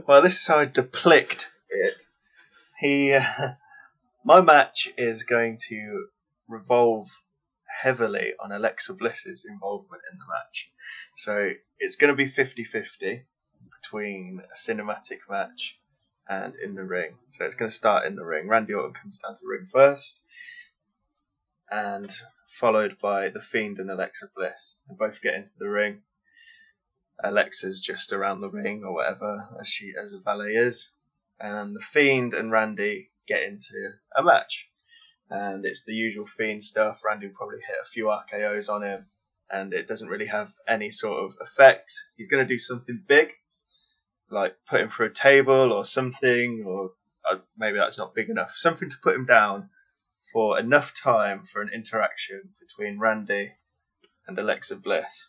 Well, this is how I depict it. My match is going to revolve heavily on Alexa Bliss's involvement in the match. So it's going to be 50-50 between a cinematic match and in the ring. So it's going to start in the ring. Randy Orton comes down to the ring first, and followed by the Fiend and Alexa Bliss. They both get into the ring. Alexa's just around the ring or whatever, as a valet is, and the Fiend and Randy get into a match. And it's the usual Fiend stuff. Randy will probably hit a few RKOs on him, and it doesn't really have any sort of effect. He's going to do something big, like put him through a table or something, or maybe that's not big enough. Something to put him down for enough time for an interaction between Randy and Alexa Bliss.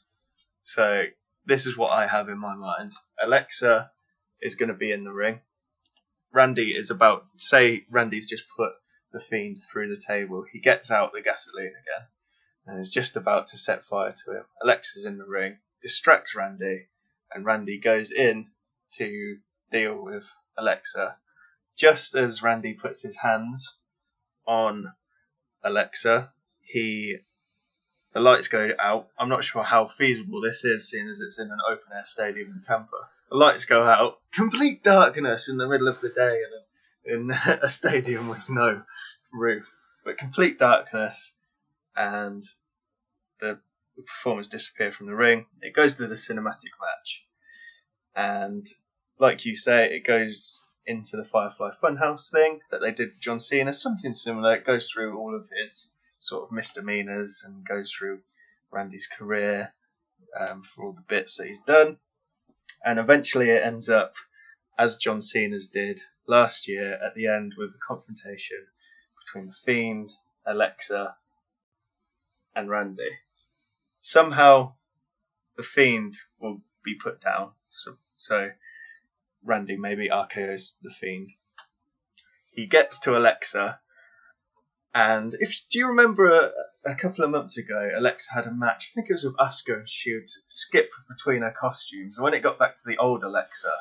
So this is what I have in my mind. Alexa is going to be in the ring. Randy's just put the Fiend through the table. He gets out the gasoline again and is just about to set fire to him. Alexa's in the ring, distracts Randy, and Randy goes in to deal with Alexa. Just as Randy puts his hands on Alexa, the lights go out. I'm not sure how feasible this is, seeing as it's in an open-air stadium in Tampa. The lights go out. Complete darkness in the middle of the day in a stadium with no roof. But complete darkness, and the performers disappear from the ring. It goes to the cinematic match. And like you say, it goes into the Firefly Funhouse thing that they did with John Cena. Something similar. It goes through all of his sort of misdemeanors and goes through Randy's career for all the bits that he's done. And eventually it ends up as John Cena's did last year at the end with a confrontation between the Fiend, Alexa, and Randy. Somehow the Fiend will be put down. So Randy maybe RKOs the Fiend. He gets to Alexa, and do you remember a couple of months ago, Alexa had a match, I think it was with Asuka, and she would skip between her costumes. And when it got back to the old Alexa,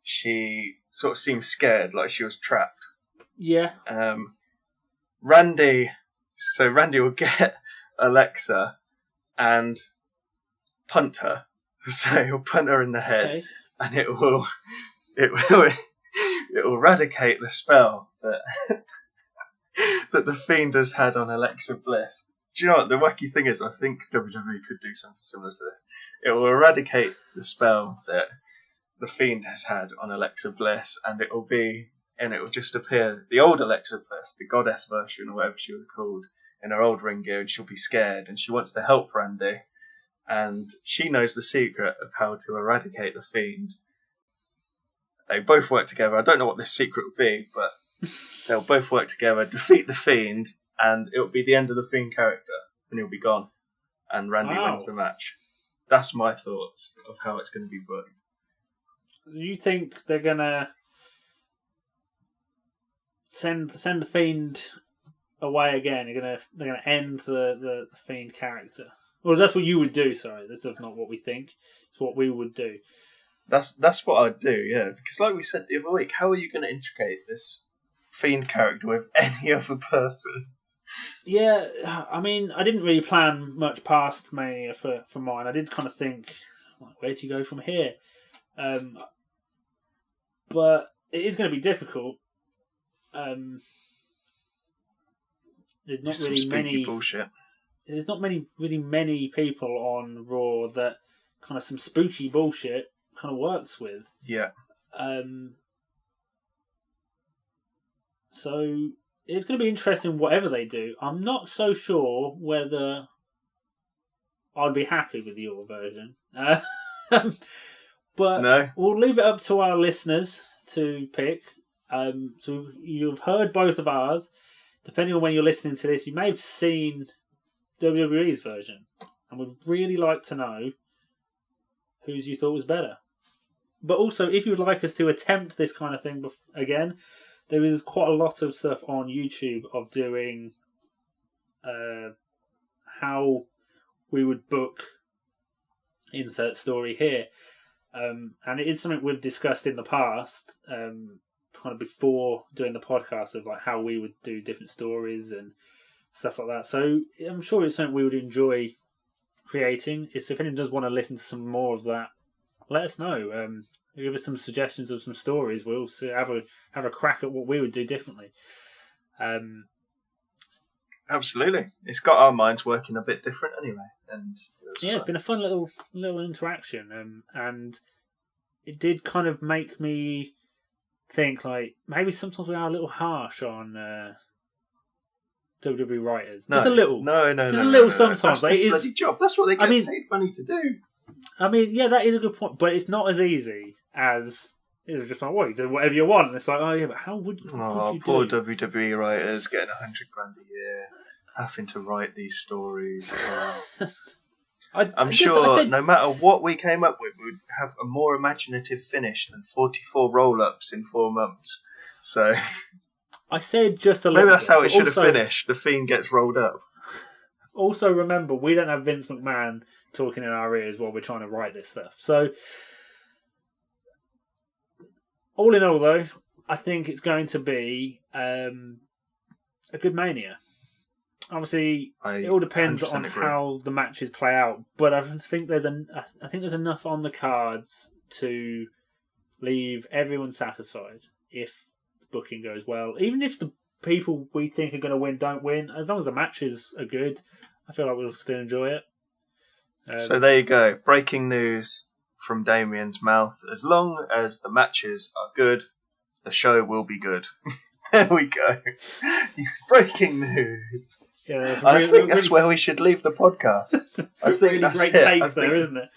she sort of seemed scared, like she was trapped. Yeah. Randy will get Alexa and punt her. So he'll punt her in the head, and it will eradicate the spell that that the Fiend has had on Alexa Bliss. Do you know what the wacky thing is? I think WWE could do something similar to this. It will eradicate the spell that the Fiend has had on Alexa Bliss, and it will just appear the old Alexa Bliss, the goddess version or whatever she was called, in her old ring gear, and she'll be scared and she wants to help Randy, and she knows the secret of how to eradicate the Fiend. They both work together. I don't know what this secret will be, but they'll both work together, defeat the Fiend, and it'll be the end of the Fiend character, and he'll be gone, and Randy wins the match. That's my thoughts of how it's going to be booked. You think they're gonna send the Fiend away again? They're gonna end the Fiend character. Well, that's what you would do. Sorry, that's not what we think. It's what we would do. That's what I'd do, yeah. Because like we said the other week, how are you going to integrate this Fiend character with any other person? Yeah, I mean, I didn't really plan much past Mania for mine. I did kind of think, like, where do you go from here? But it is going to be difficult. There's not really many bullshit. There's not really many people on Raw that kind of some spooky bullshit kind of works with. Yeah. So it's going to be interesting whatever they do. I'm not so sure whether I'd be happy with your version. But no. We'll leave it up to our listeners to pick. So you've heard both of ours. Depending on when you're listening to this, you may have seen WWE's version. And we'd really like to know whose you thought was better. But also, if you would like us to attempt this kind of thing again, there is quite a lot of stuff on YouTube of doing how we would book insert story here. And it is something we've discussed in the past, kind of before doing the podcast, of like how we would do different stories and stuff like that. So I'm sure it's something we would enjoy creating. If anyone does want to listen to some more of that, let us know. Give us some suggestions of some stories. We'll have a crack at what we would do differently. Absolutely, it's got our minds working a bit different anyway, and it's been a fun little interaction, and it did kind of make me think like maybe sometimes we are a little harsh on WWE writers. No, just a little. No. Just a little sometimes. That's like, their bloody job. That's what they get paid money to do. I mean, yeah, that is a good point, but it's not as easy as it's just like, well, you do whatever you want. And it's like, oh yeah, but how would you poor do? WWE writers getting $100,000 a year, having to write these stories. I'm sure no matter what we came up with, we'd have a more imaginative finish than 44 roll-ups in 4 months. So I said just a little. Maybe that's how it should have finished. The Fiend gets rolled up. Also, remember, we don't have Vince McMahon talking in our ears while we're trying to write this stuff. So, all in all, though, I think it's going to be a good Mania. Obviously, it all depends on how the matches play out, but I think there's enough on the cards to leave everyone satisfied if the booking goes well. Even if the people we think are going to win don't win, as long as the matches are good, I feel like we'll still enjoy it. So there you go. Breaking news from Damien's mouth. As long as the matches are good, the show will be good. There we go. Breaking news. Yeah, I think that's where we should leave the podcast. I think really that's great it. take there, isn't it?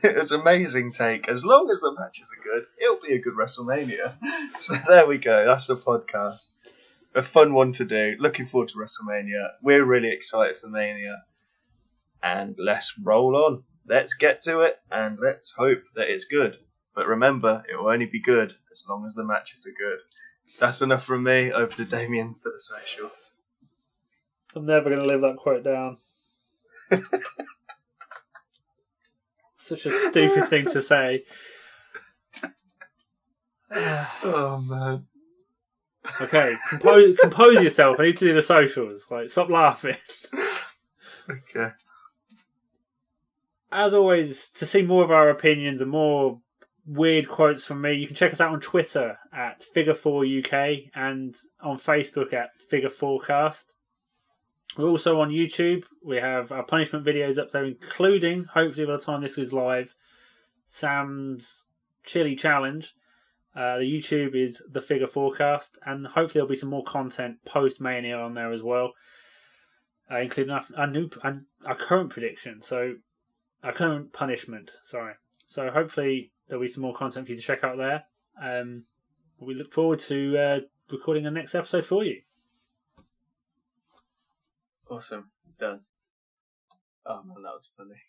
It was an amazing take. As long as the matches are good, it'll be a good WrestleMania. So there we go. That's the podcast. A fun one to do. Looking forward to WrestleMania. We're really excited for Mania. And let's roll on. Let's get to it, and let's hope that it's good. But remember, it will only be good as long as the matches are good. That's enough from me. Over to Damien for the socials. I'm never going to live that quote down. Such a stupid thing to say. Oh, man. Okay, compose yourself. I need to do the socials. Like, stop laughing. Okay. As always, to see more of our opinions and more weird quotes from me, you can check us out on Twitter at Figure4UK and on Facebook at Figure4Cast. We're also on YouTube. We have our punishment videos up there, including, hopefully by the time this is live, Sam's Chili Challenge. The YouTube is the Figure Forecast, and hopefully there'll be some more content post-Mania on there as well, including our current prediction. So, our current punishment, sorry. So hopefully there'll be some more content for you to check out there. We look forward to recording the next episode for you. Awesome. Done. Oh man, that was funny.